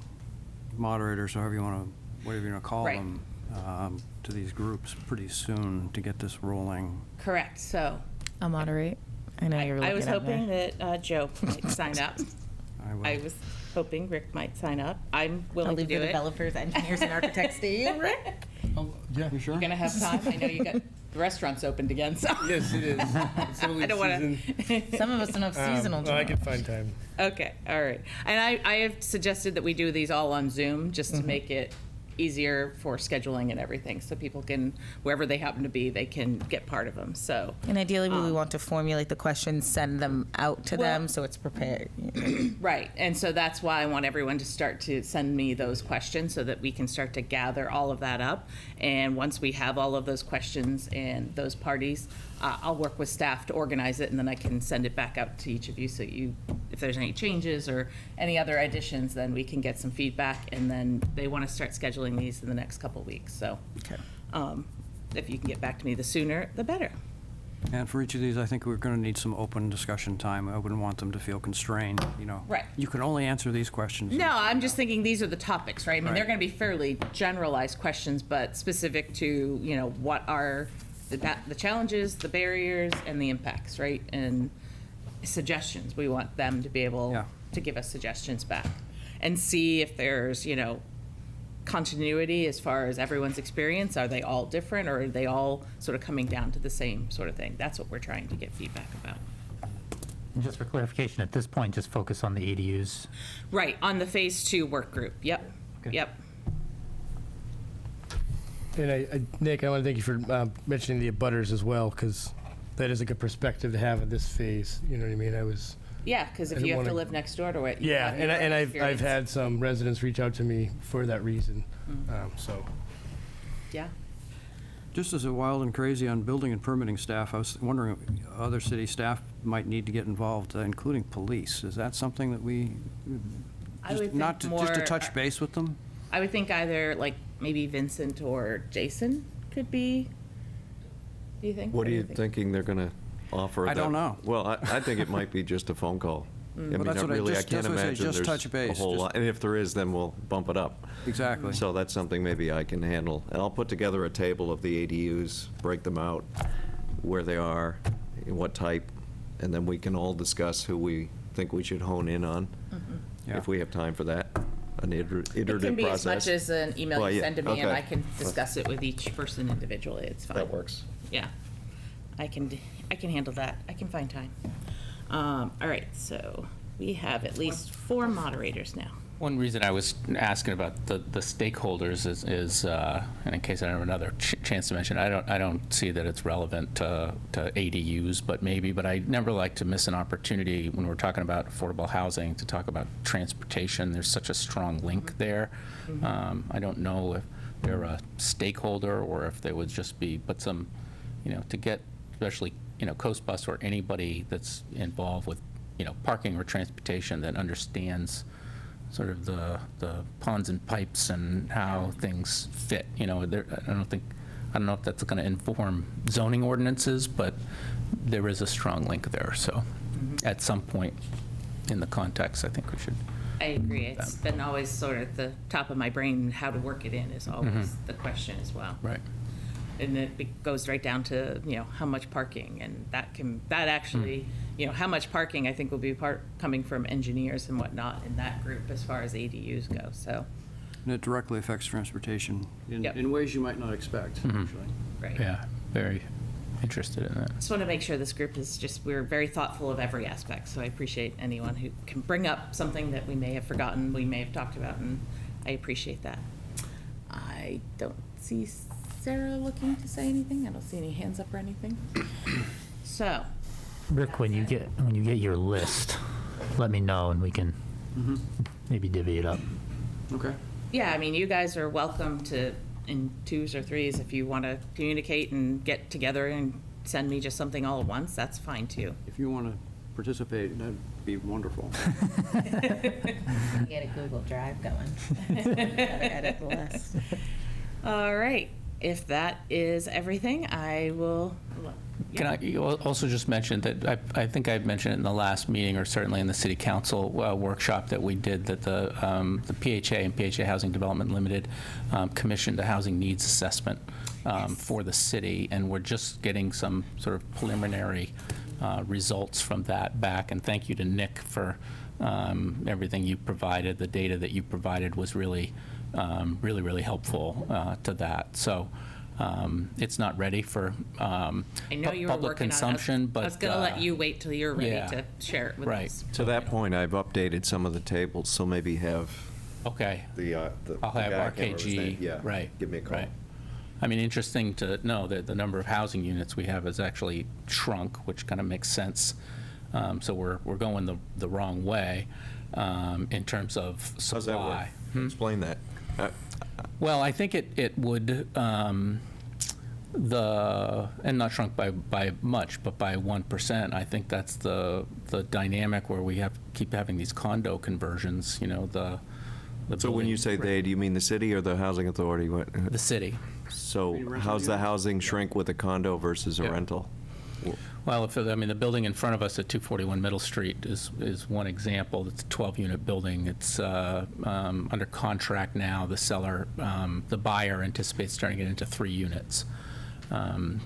moderators, or whatever you want to call Right. them, to these groups pretty soon to get this rolling. Correct, so I'll moderate. I know you're looking I was at me. hoping that Joe might sign up. will. I was hoping Rick might sign up. I'm I'll willing to leave the do it. developers, engineers, and architects to you, Rick. Yeah. You sure? You're gonna have time? I know you got, the restaurant's opened again, so. Yes, it is. It's I don't wanna. Some of us don't have seasonal I jobs. can find time. Okay, all right. And I have suggested that we do these all on Zoom, just to make it easier for scheduling and everything, so people can, wherever they happen to be, they can get part of them, so. And ideally, we want to formulate the questions, send them out to Well- them, so it's prepared. Right, and so that's why I want everyone to start to send me those questions so that we can start to gather all of that up. And once we have all of those questions and those parties, I'll work with staff to organize it, and then I can send it back out to each of you, so if there's any changes or any other additions, then we can get some feedback, and then they want to start scheduling these in the next couple weeks, so. If you can get back to me, the sooner, the better. And for each of these, I think we're going to need some open discussion time. I wouldn't want them to feel constrained, Right. You can only answer these questions. No, I'm just thinking these are the topics, right? I mean, they're Right. going to be fairly generalized questions, but specific to, what are the challenges, the barriers, and the impacts, right? And suggestions. We want them to be able Yeah. to give us suggestions back and see if there's, continuity as far as everyone's experience. Are they all different, or are they all sort of coming down to the same sort of thing? That's what we're trying to get feedback about. And just for clarification, at this point, just focus on the ADUs. Right, on the Phase 2 work group. Yep, Okay. yep. And Nick, I want to thank you for mentioning the abutters as well, because that is a good perspective to have at this phase. You know what I mean? Yeah, because if I you didn't have to wanna- live next door to it. you Yeah, have your and I've experience. had some residents reach out to me for that reason. So Yeah. Just as a wild and crazy on building and permitting staff, I was wondering if other city staff might need to get involved, including police. Is that something that we, I would think just to more- touch base with them? I would think either like maybe Vincent or Jason could be. Do you think? What do are you thinking they're going to offer? I don't that- know. Well, I think it might be just a phone call. I mean, that's what I really, I just- can't that's what I say, imagine just there's touch a base, whole just- lot. And if there is, then we'll bump it up. Exactly. So that's something maybe I can handle. And I'll put together a table of the ADUs, break them out, where they are, what type, and then we can all discuss who we think we should hone in on, Yeah. if we have time for that, an iterative process. It can be as much as an email Well, you yeah, send to me, and okay. I can discuss it with each person individually. It's fine. That works. Yeah. I can handle that. I can find time. All right, so we have at least 4 moderators now. One reason I was asking about the stakeholders is, and in case I don't have another chance to mention, I don't see that it's relevant to ADUs, but I never like to miss an opportunity when we're talking about affordable housing to talk about transportation. There's such a strong link there. I don't know if they're a stakeholder or if they would just be, but some, to get, especially, Coast Bus or anybody that's involved with, parking or transportation that understands sort of the ponds and pipes and how things fit. I don't know if that's going to inform zoning ordinances, but there is a strong link there. So at some point in the context, I think we should. I agree. It's been always sort of the top of my brain. How to work it in is always the question as well. Right. And it goes right down to, how much parking, and that actually, how much parking I think will be coming from engineers and whatnot in that group as far as ADUs go, so, And it directly affects transportation Yep. in ways you might not expect, actually. right. Yeah. Very interested in that. Just want to make sure this group is we're very thoughtful of every aspect, so I appreciate anyone who can bring up something that we may have forgotten, we may have talked about, and I appreciate that. I don't see Sarah looking to say anything. I don't see any hands up or anything. So, Rick, when you get your list, let me know and we can maybe divvy it up. Okay. yeah, I mean, you guys are welcome to in twos or threes. If you want to communicate and get together and send me just something all at once, that's fine too. If you want to participate, that'd be wonderful. Get a Google Drive going. Edit the list. All right, if that is everything, I will. Can I also just mention that I think I mentioned it in the last meeting, or certainly in the city council workshop that we did, that the PHA and PHA Housing Development Limited commissioned a housing needs assessment for the city, and we're just getting some sort of preliminary results from that back. And thank you to Nick for everything you provided. The data that you provided was really, really helpful to that. So. It's not ready for I know you were public working consumption, on it. but I was going to let you wait till you're ready yeah. to share it with Right. us. To that point, I've updated some of the tables, so maybe have Okay. the I'll have guy, I can't remember his name. RKG, Yeah, right. give me a call. Right. I mean, interesting to know that the number of housing units we have has actually shrunk, which kind of makes sense. So we're going the wrong way in terms of supply. How's that work? Explain that. Well, I think it would, and not shrunk by much, but by 1%. I think that's the dynamic where we keep having these condo conversions, you know, the So when building- you say they, do you mean the city or the housing authority? The city. So how's the housing shrink with a condo versus a Yeah. rental? Well, the building in front of us at 241 Middle Street is one example. It's a 12-unit building. It's under contract now. The seller, the buyer anticipates starting it into 3 units.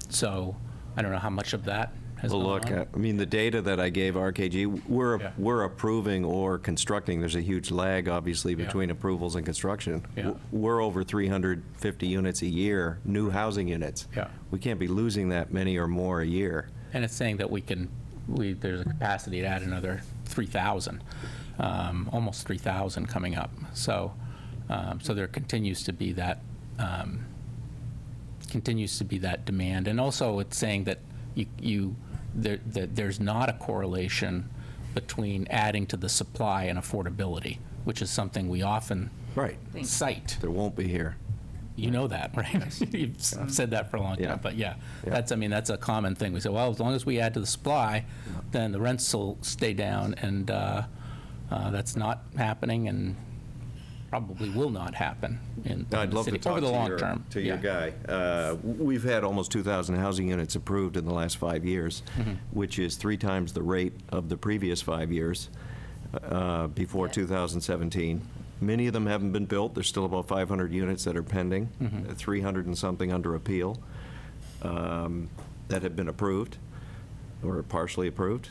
So I don't know how much of that has Well, gone look, on. I mean, the data that I gave RKG, we're Yeah. we're approving or constructing. There's a huge lag, obviously, Yeah. between approvals and construction. Yeah. We're over 350 units a year, new housing units. Yeah. We can't be losing that many or more a year. And it's saying that there's a capacity to add another 3,000, almost 3,000 coming up. So there continues to be that demand. And also it's saying that that there's not a correlation between adding to the supply and affordability, which is something we often Right. cite. There won't be here. You know that, right? You've said that for a long Yeah. time, but yeah, Yeah. that's a common thing. We say, well, as long as we add to the supply, then the rents will stay down, and that's not happening, and probably will not happen in I'd the love to city talk over the long term. to your Yeah. guy. We've had almost 2,000 housing units approved in the last 5 years, Mm-hmm. which is 3 times the rate of the previous 5 years before 2017. Many of them haven't been built. There's still about 500 units that are pending, Mm-hmm. 300 and something under appeal that have been approved or partially approved.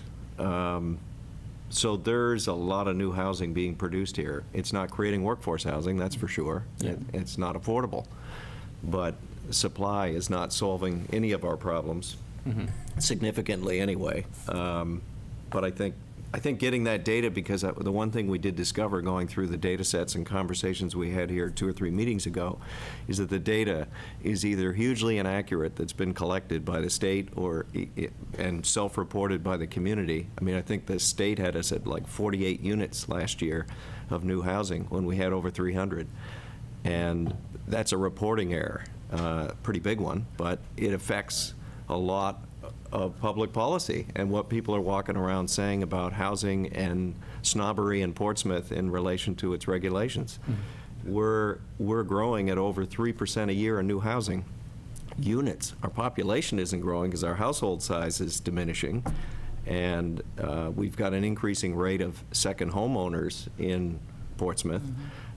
So there's a lot of new housing being produced here. It's not creating workforce housing, that's for sure. Yeah. It's not affordable. But supply is not solving any of our problems, significantly anyway. But I think getting that data, because the one thing we did discover going through the data sets and conversations we had here 2 or 3 meetings ago is that the data is either hugely inaccurate that's been collected by the state and self-reported by the community. I mean, I think the state had us at like 48 units last year of new housing when we had over 300. And that's a reporting error, pretty big one, but it affects a lot of public policy and what people are walking around saying about housing and snobbery in Portsmouth in relation to its regulations. We're growing at over 3% a year in new housing units. Our population isn't growing because our household size is diminishing, and we've got an increasing rate of second homeowners in Portsmouth,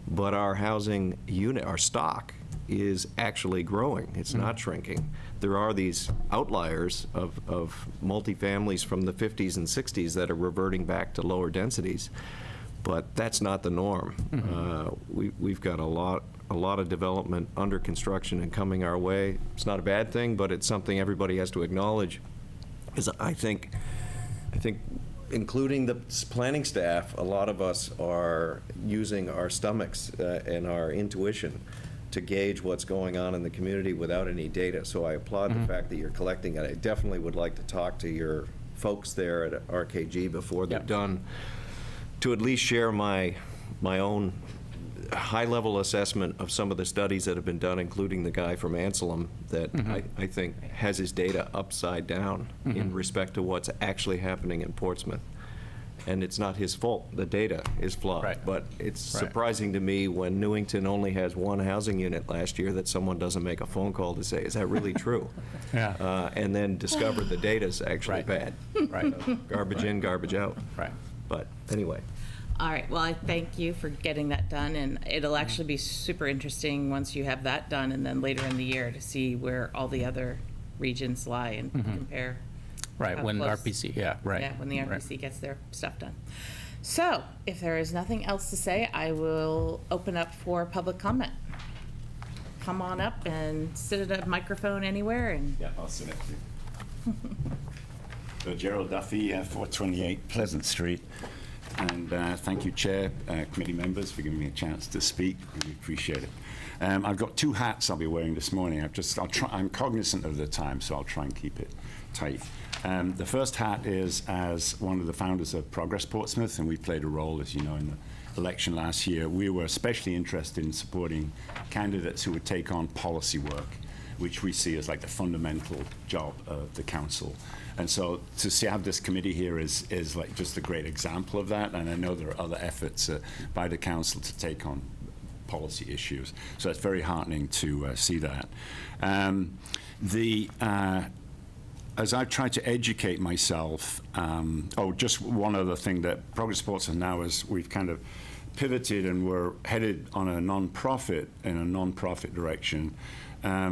but our housing unit, our stock, is actually growing. It's not shrinking. There are these outliers of multifamilies from the 50s and 60s that are reverting back to lower densities, but that's not the norm. We've got a lot of development under construction and coming our way. It's not a bad thing, but it's something everybody has to acknowledge. Because I think, including the planning staff, a lot of us are using our stomachs and our intuition to gauge what's going on in the community without any data. So I applaud the fact that you're collecting it. I definitely would like to talk to your folks there at RKG before they're Yeah. done, to at least share my own high-level assessment of some of the studies that have been done, including the guy from Anselm, that I think has his data upside down in respect to what's actually happening in Portsmouth. And it's not his fault. The data is flawed. Right. But it's Right. surprising to me when Newington only has one housing unit last year that someone doesn't make a phone call to say, is that really true? Yeah. And then discover the data's actually Right. bad. Right. Garbage in, garbage out. Right. But anyway. All right, well, I thank you for getting that done, and it'll actually be super interesting once you have that done, and then later in the year to see where all the other regions lie and compare. Right, how when close- RPC, yeah, right. Yeah, when the right. RPC gets their stuff done. So, if there is nothing else to say, I will open up for public comment. Come on up and sit at a microphone anywhere and Yeah, I'll sit next to you. So Gerald Duffy, 428 Pleasant Street. And thank you, Chair, committee members, for giving me a chance to speak. Really appreciate it. I've got two hats I'll be wearing this morning. I'm cognizant of the time, so I'll try and keep it tight. The first hat is as one of the founders of Progress Portsmouth, and we played a role, as you know, in the election last year. We were especially interested in supporting candidates who would take on policy work, which we see as like the fundamental job of the council. And so to have this committee here is like just a great example of that. And I know there are other efforts by the council to take on policy issues. So it's very heartening to see that. As I've tried to educate myself, just one other thing that Progress Portsmouth now is we've kind of pivoted and we're headed on a non-profit direction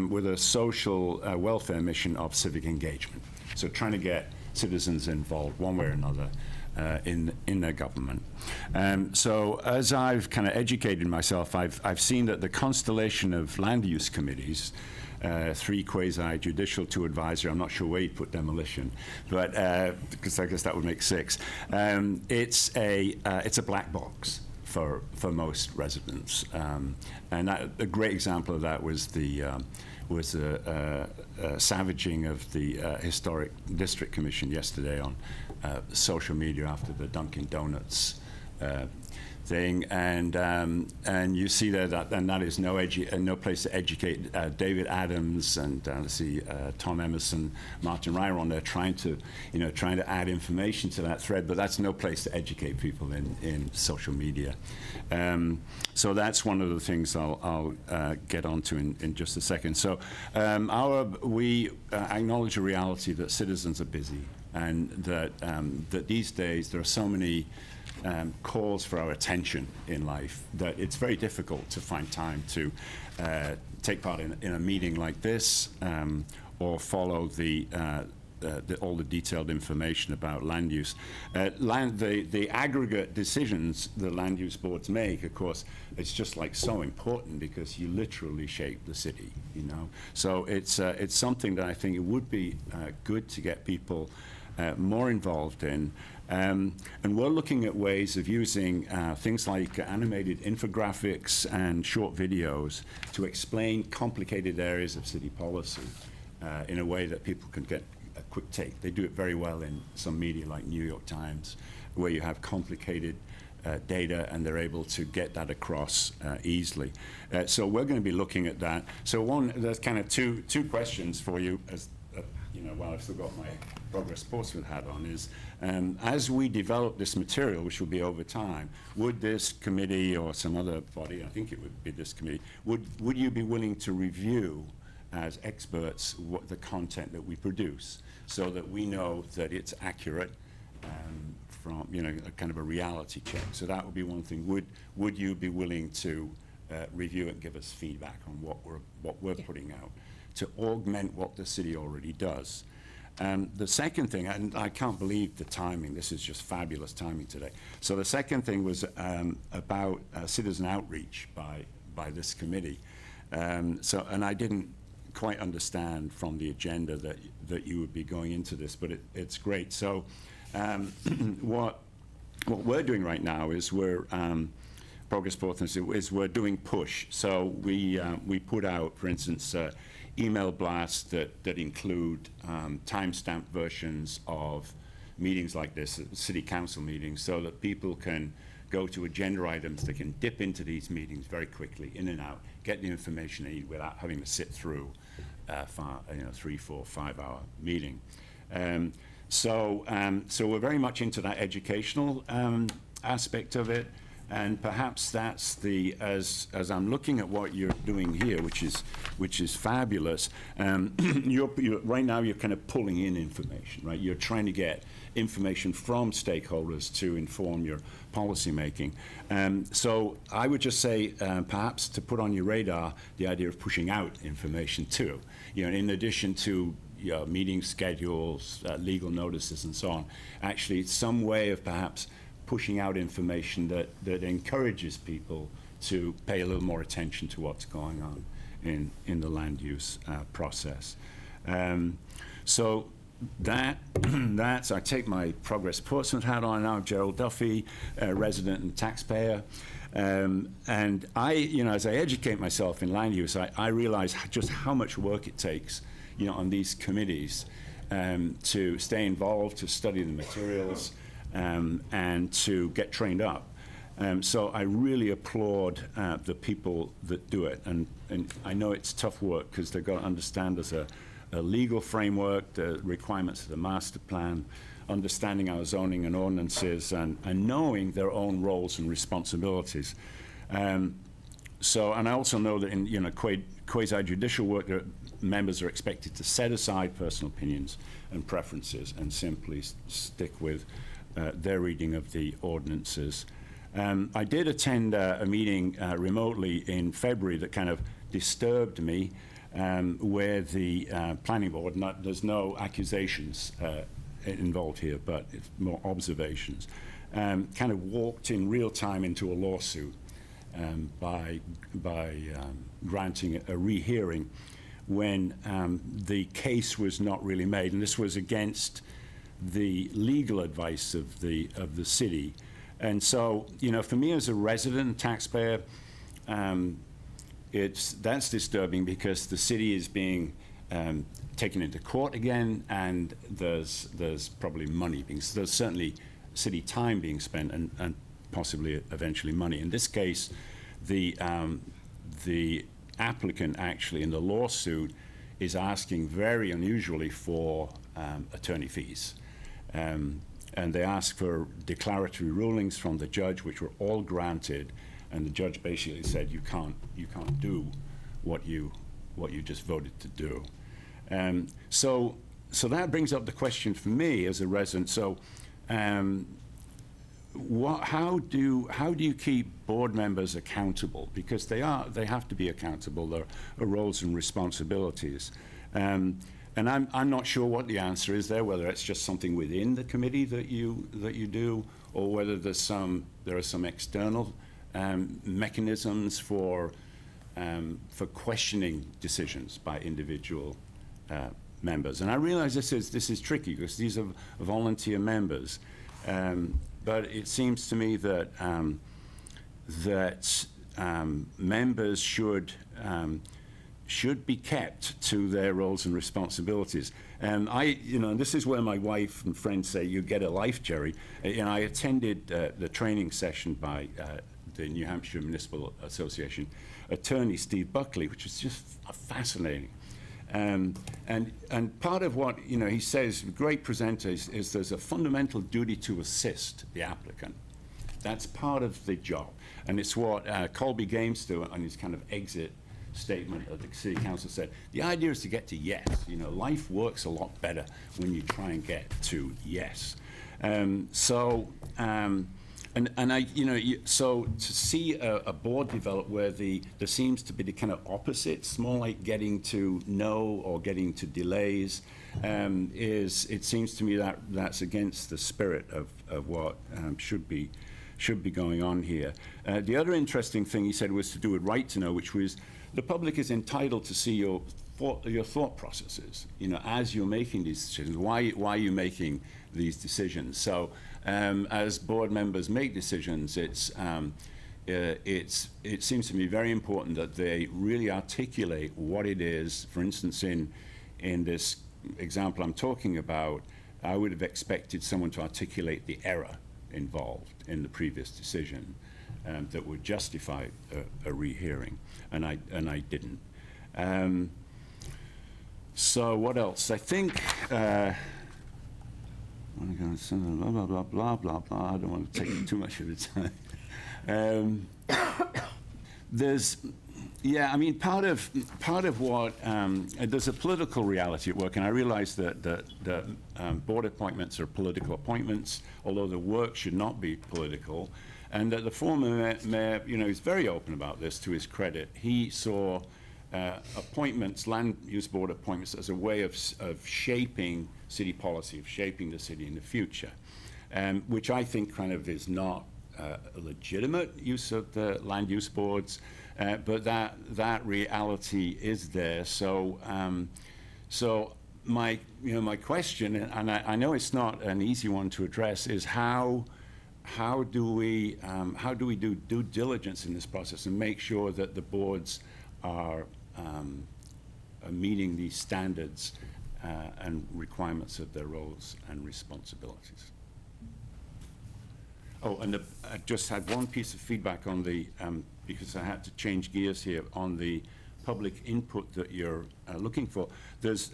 with a social welfare mission of civic engagement. So trying to get citizens involved one way or another in their government. So as I've kind of educated myself, I've seen that the constellation of land use committees, 3 quasi-judicial, 2 advisory, I'm not sure where you put demolition, but because I guess that would make 6. It's a black box for most residents. And a great example of that was the savaging of the Historic District Commission yesterday on social media after the Dunkin' Donuts thing, and you see there that is no place to educate. David Adams and Tom Emerson, Martin Ryer on there trying to add information to that thread, but that's no place to educate people in social media. So that's one of the things I'll get onto in just a second. So we acknowledge a reality that citizens are busy, and that these days there are so many calls for our attention in life that it's very difficult to find time to take part in a meeting like this or follow all the detailed information about land use. The aggregate decisions the land use boards make, of course, it's just like so important because you literally shape the city, you know. So it's something that I think it would be good to get people more involved in. And we're looking at ways of using things like animated infographics and short videos to explain complicated areas of city policy in a way that people can get a quick take. They do it very well in some media like New York Times, where you have complicated data and they're able to get that across easily. So we're going to be looking at that. So there's kind of two questions for you as while I've still got my Progress Portsmouth hat on, is as we develop this material, which will be over time, would this committee or some other body, I think it would be this committee, would you be willing to review as experts what the content that we produce so that we know that it's accurate from a kind of a reality check? So that would be one thing. Would you be willing to review it and give us feedback on what we're putting out to augment what the city already does? The second thing, and I can't believe the timing, this is just fabulous timing today. So the second thing was about citizen outreach by this committee. And I didn't quite understand from the agenda that you would be going into this, but it's great. So what we're doing right now is Progress Portsmouth is we're doing push. So we put out, for instance, email blasts that include time-stamped versions of meetings like this, city council meetings, so that people can go to agenda items. They can dip into these meetings very quickly, in and out, get the information they need without having to sit through 3, 4, 5 hour meeting. So we're very much into that educational aspect of it. And perhaps that's as I'm looking at what you're doing here, which is fabulous. Right now you're kind of pulling in information, right? You're trying to get information from stakeholders to inform your policy making. So I would just say, perhaps to put on your radar the idea of pushing out information too. In addition to meeting schedules, legal notices, and so on. Actually, some way of perhaps pushing out information that encourages people to pay a little more attention to what's going on in the land use process. So that's, I take my Progress Portsmouth hat on now, Gerald Duffy, resident and taxpayer. And as I educate myself in land use, I realize just how much work it takes, on these committees to stay involved, to study the materials, and to get trained up. So I really applaud the people that do it. And I know it's tough work because they've got to understand there's a legal framework, the requirements of the master plan, understanding our zoning and ordinances, and knowing their own roles and responsibilities. And I also know that in quasi-judicial work, members are expected to set aside personal opinions and preferences and simply stick with their reading of the ordinances. I did attend a meeting remotely in February that kind of disturbed me, where the planning board, there's no accusations involved here, but it's more observations, kind of walked in real time into a lawsuit by granting a rehearing when the case was not really made, and this was against the legal advice of the city. And so, for me as a resident taxpayer, that's disturbing because the city is being taken into court again, and there's probably money there's certainly city time being spent and possibly eventually money. In this case, the applicant actually in the lawsuit is asking very unusually for attorney fees. And they ask for declaratory rulings from the judge, which were all granted, and the judge basically said you can't do what you just voted to do. So that brings up the question for me as a resident. So how do you keep board members accountable? Because they have to be accountable. There are roles and responsibilities. And I'm not sure what the answer is there, whether it's just something within the committee that you do, or whether there are some external mechanisms for questioning decisions by individual members. And I realize this is tricky because these are volunteer members, but it seems to me that members should be kept to their roles and responsibilities. And this is where my wife and friends say, you get a life, Jerry. And I attended the training session by the New Hampshire Municipal Association attorney, Steve Buckley, which was just fascinating. And part of what he says, great presenter, is there's a fundamental duty to assist the applicant. That's part of the job. And it's what Colby Games do on his kind of exit statement of the city council said. The idea is to get to yes. Life works a lot better when you try and get to yes. So to see a board develop where there seems to be the kind of opposites, more like getting to no or getting to delays, it seems to me that's against the spirit of what should be going on here. The other interesting thing he said was to do with right to know, which was the public is entitled to see your thought processes, as you're making these decisions. Why are you making these decisions? So as board members make decisions, it seems to me very important that they really articulate what it is. For instance, in this example I'm talking about, I would have expected someone to articulate the error involved in the previous decision that would justify a rehearing, and I didn't. So what else? I think. I'm going to say blah blah blah blah blah blah. I don't want to take too much of the time. I mean, part of what there's a political reality at work, and I realize that board appointments are political appointments, although the work should not be political, and that the former mayor, is very open about this. To his credit, he saw appointments, land use board appointments, as a way of shaping city policy, of shaping the city in the future, which I think kind of is not a legitimate use of the land use boards, but that reality is there. So my question, and I know it's not an easy one to address, is how do we do due diligence in this process and make sure that the boards are meeting these standards and requirements of their roles and responsibilities. Oh, and I just had one piece of feedback on the, because I had to change gears here, on the public input that you're looking for.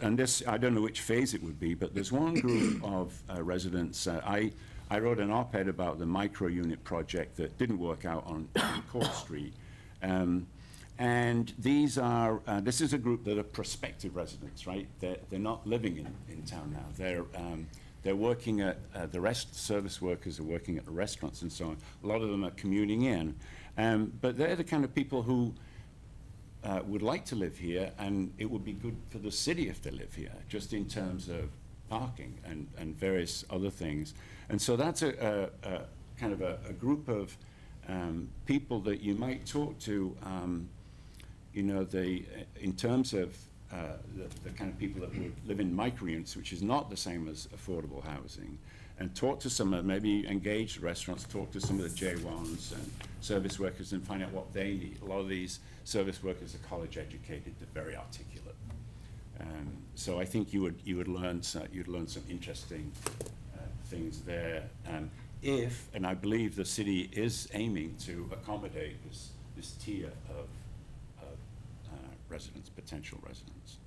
And this, I don't know which phase it would be, but there's one group of residents. I wrote an op-ed about the micro-unit project that didn't work out on Court Street. And this is a group that are prospective residents, right? They're not living in town now. They're working at service workers are working at the restaurants and so on. A lot of them are commuting in. But they're the kind of people who would like to live here, and it would be good for the city if they live here, just in terms of parking and various other things. And so that's a kind of a group of people that you might talk to, in terms of the kind of people that would live in micro-units, which is not the same as affordable housing, and talk to some, maybe engage restaurants, talk to some of the J1s and service workers and find out what they need. A lot of these service workers are college educated, they're very articulate. So I think you would learn some interesting things there. And I believe the city is aiming to accommodate this tier of residents, potential residents.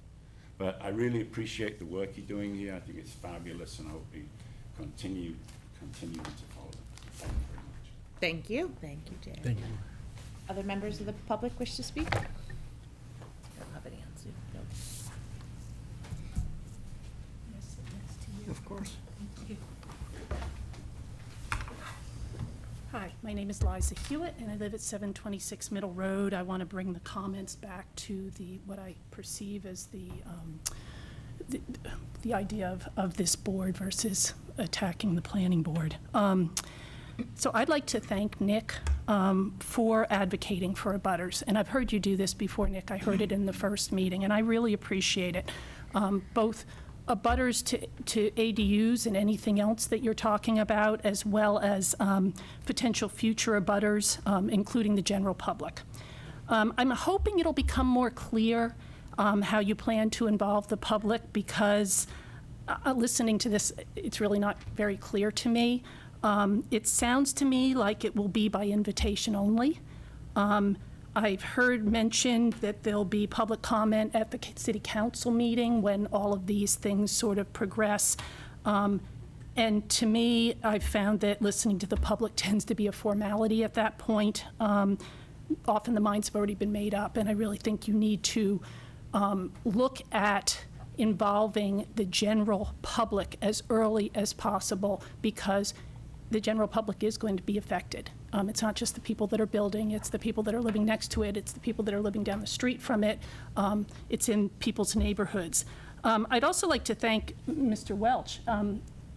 But I really appreciate the work you're doing here. I think it's fabulous, and I hope we continue to follow it. Thank you very much. Thank you. Thank you, Jay. Thank you. Other members of the public wish to speak? Don't have any on Zoom, no. Of course. Hi, my name is Liza Hewitt, and I live at 726 Middle Road. I want to bring the comments back to what I perceive as the idea of this board versus attacking the planning board. So I'd like to thank Nick for advocating for abutters, and I've heard you do this before, Nick. I heard it in the first meeting, and I really appreciate it. Both abutters to ADUs and anything else that you're talking about, as well as potential future abutters, including the general public. I'm hoping it'll become more clear how you plan to involve the public, because listening to this, it's really not very clear to me. It sounds to me like it will be by invitation only. I've heard mentioned that there'll be public comment at the city council meeting when all of these things sort of progress. And to me, I've found that listening to the public tends to be a formality at that point. Often the minds have already been made up, and I really think you need to look at involving the general public as early as possible, because the general public is going to be affected. It's not just the people that are building, it's the people that are living next to it, it's the people that are living down the street from it, it's in people's neighborhoods. I'd also like to thank Mr. Welch,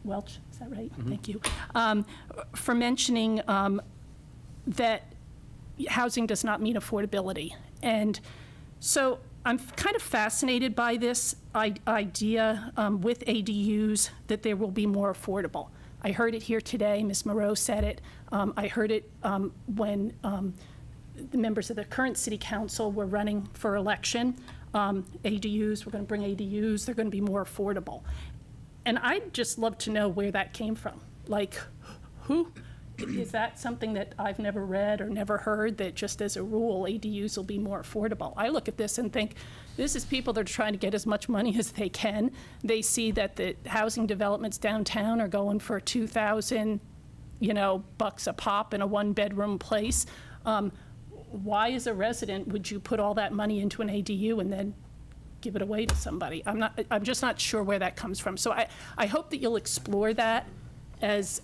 Welch, is that right? Mm-hmm. Thank you, for mentioning that housing does not mean affordability. And so I'm kind of fascinated by this idea with ADUs that they will be more affordable. I heard it here today, Ms. Moreau said it. I heard it when the members of the current city council were running for election. ADUs, we're going to bring ADUs, they're going to be more affordable. And I'd just love to know where that came from. Like, Is that something that I've never read or never heard, that just as a rule, ADUs will be more affordable? I look at this and think, this is people that are trying to get as much money as they can. They see that the housing developments downtown are going for $2,000, bucks a pop in a one-bedroom place. Why, as a resident, would you put all that money into an ADU and then give it away to somebody? I'm just not sure where that comes from. So I hope that you'll explore that as,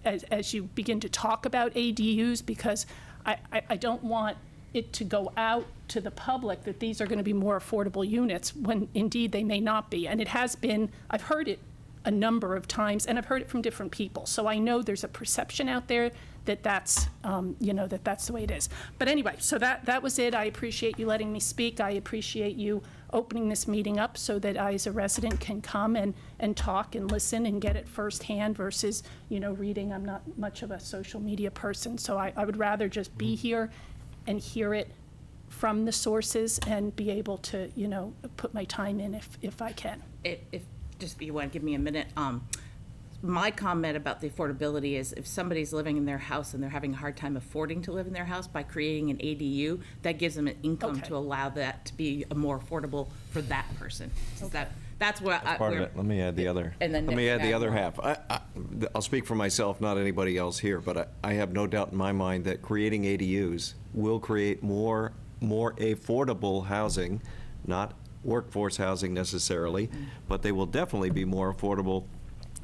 as you begin to talk about ADUs, because I don't want it to go out to the public that these are going to be more affordable units, when indeed they may not be. And it has been, I've heard it a number of times, and I've heard it from different people. So I know there's a perception out there that that's the way it is. But anyway, so that was it. I appreciate you letting me speak. I appreciate you opening this meeting up so that I, as a resident, can come and talk and listen and get it firsthand versus, reading. I'm not much of a social media person, so I would rather just be here and hear it from the sources and be able to, put my time in if I can. If just you want to give me a minute, my comment about the affordability is, if somebody's living in their house and they're having a hard time affording to live in their house, by creating an ADU, that gives them an income to allow that to be more affordable for that person. So that's what Part of it. Let me add the other. And then Let me Nick add can the add other more. half. I'll speak for myself, not anybody else here, but I have no doubt in my mind that creating ADUs will create more affordable housing, not workforce housing necessarily, but they will definitely be more affordable.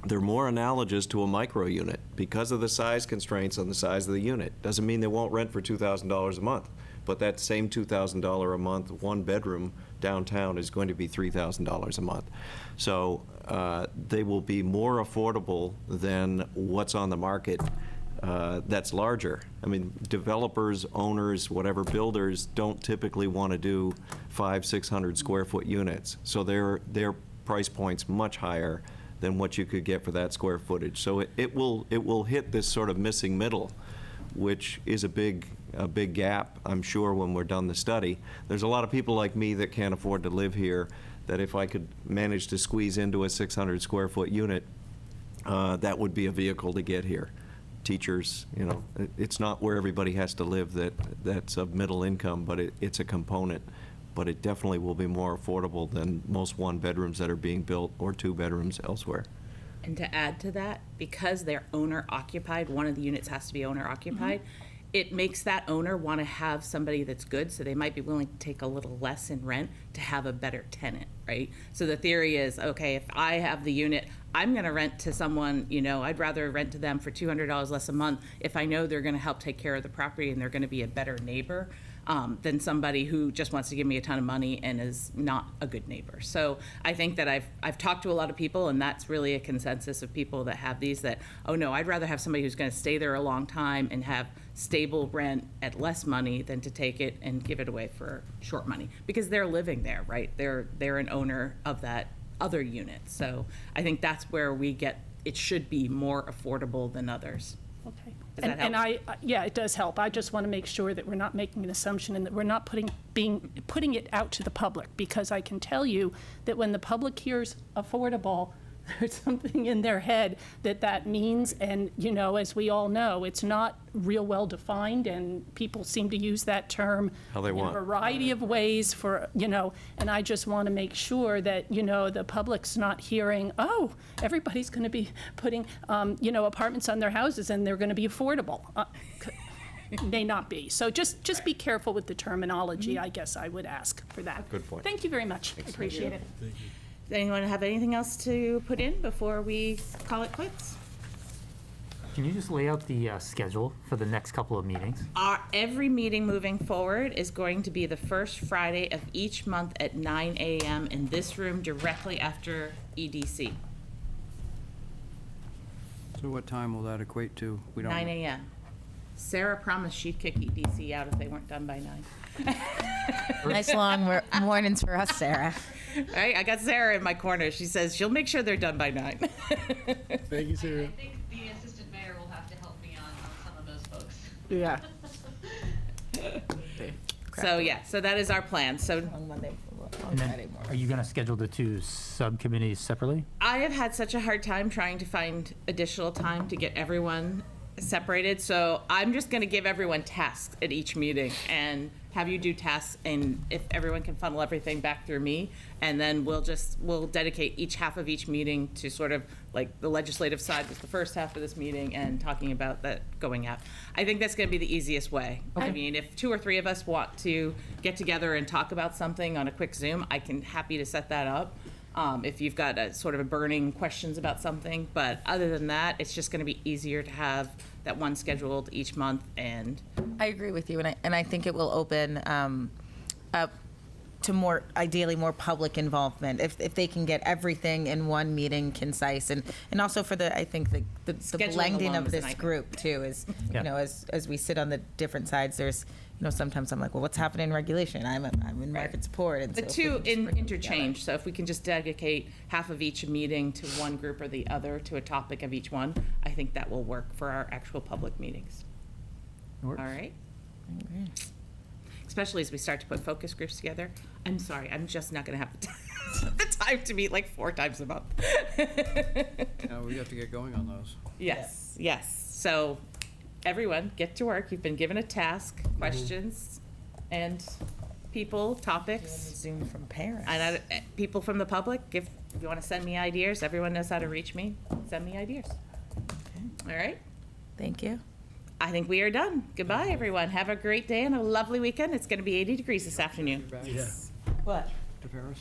They're more analogous to a micro unit because of the size constraints on the size of the unit. Doesn't mean they won't rent for $2,000 a month, but that same $2,000 a month, one bedroom downtown is going to be $3,000 a month. So they will be more affordable than what's on the market that's larger. I mean, developers, owners, whatever, builders don't typically want to do 500-600 square foot units. So their price point's much higher than what you could get for that square footage. So it will hit this sort of missing middle, which is a big gap, I'm sure, when we're done the study. There's a lot of people like me that can't afford to live here, that if I could manage to squeeze into a 600 square foot unit, that would be a vehicle to get here. Teachers, it's not where everybody has to live that's of middle income, but it's a component. But it definitely will be more affordable than most one-bedrooms that are being built, or two-bedrooms elsewhere. And to add to that, because they're owner-occupied, one of the units has to be owner-occupied, it makes that owner want to have somebody that's good, so they might be willing to take a little less in rent to have a better tenant, right? So the theory is, okay, if I have the unit, I'm going to rent to someone, I'd rather rent to them for $200 less a month if I know they're going to help take care of the property and they're going to be a better neighbor. Than somebody who just wants to give me a ton of money and is not a good neighbor. So I think that I've talked to a lot of people, and that's really a consensus of people that have these, that, oh no, I'd rather have somebody who's going to stay there a long time and have stable rent at less money than to take it and give it away for short money, because they're living there, right? They're an owner of that other unit. So I think that's where it should be more affordable than others. Okay. Does that help? Yeah, it does help. I just want to make sure that we're not making an assumption and that we're not putting it out to the public, because I can tell you that when the public hears affordable, there's something in their head that means, and, as we all know, it's not real well defined, and people seem to use that term How they want. in a variety of ways for, and I just want to make sure that, the public's not hearing, oh, everybody's going to be putting, apartments on their houses and they're going to be affordable. May not be. So just be careful with the terminology, I guess I would ask for that. Good point. Thank you very much. I appreciate it. Does anyone have anything else to put in before we call it quits? Can you just lay out the schedule for the next couple of meetings? Every meeting moving forward is going to be the first Friday of each month at 9 a.m. in this room directly after EDC. So what time will that equate to? We don't 9 a.m. Sarah promised she'd kick EDC out if they weren't done by 9. Nice long mornings for us, Sarah. Right? I got Sarah in my corner. She says she'll make sure they're done by 9. Thank you, Sarah. I think the assistant mayor will have to help me on some of those folks. Yeah. So that is our plan. So Long Monday, long And then, Friday morning. are you going to schedule the two subcommittees separately? I have had such a hard time trying to find additional time to get everyone separated, so I'm just gonna give everyone tasks at each meeting and have you do tasks, and if everyone can funnel everything back through me, and then we'll dedicate each half of each meeting to sort of, like, the legislative side was the first half of this meeting, and talking about that going out. I think that's gonna be the easiest way. I mean, if 2 or 3 of us want to get together and talk about something on a quick Zoom, happy to set that up. If you've got a sort of a burning questions about something, but other than that, it's just gonna be easier to have that one scheduled each month, and I agree with you, and I think it will open up to ideally more public involvement, if they can get everything in one meeting concise, and also for I think the Scheduling blending alone of is a this nightmare. group too is, Yeah. as we sit on the different sides, there's, sometimes I'm like, well, what's happening in regulation? I'm in market support, and the so if we two can just bring them interchange, so if we can just dedicate half of each meeting to one group or the other, to a topic of each one, I think that will work for our actual public meetings. All Works. right? together. Especially as we start to put focus groups together. I'm sorry, I'm just not gonna have the time to meet like 4 times a month. We have to get going on those. Yes, yes. So, everyone, get to work. You've been given a task, questions, and people, topics. Zoom from Paris. And people from the public, if you want to send me ideas, everyone knows how to reach me. Send me ideas. All right? Thank you. I think we are done. Goodbye, everyone. Have a great day and a lovely weekend. It's going to be 80 degrees this afternoon. Yeah. What? To Paris?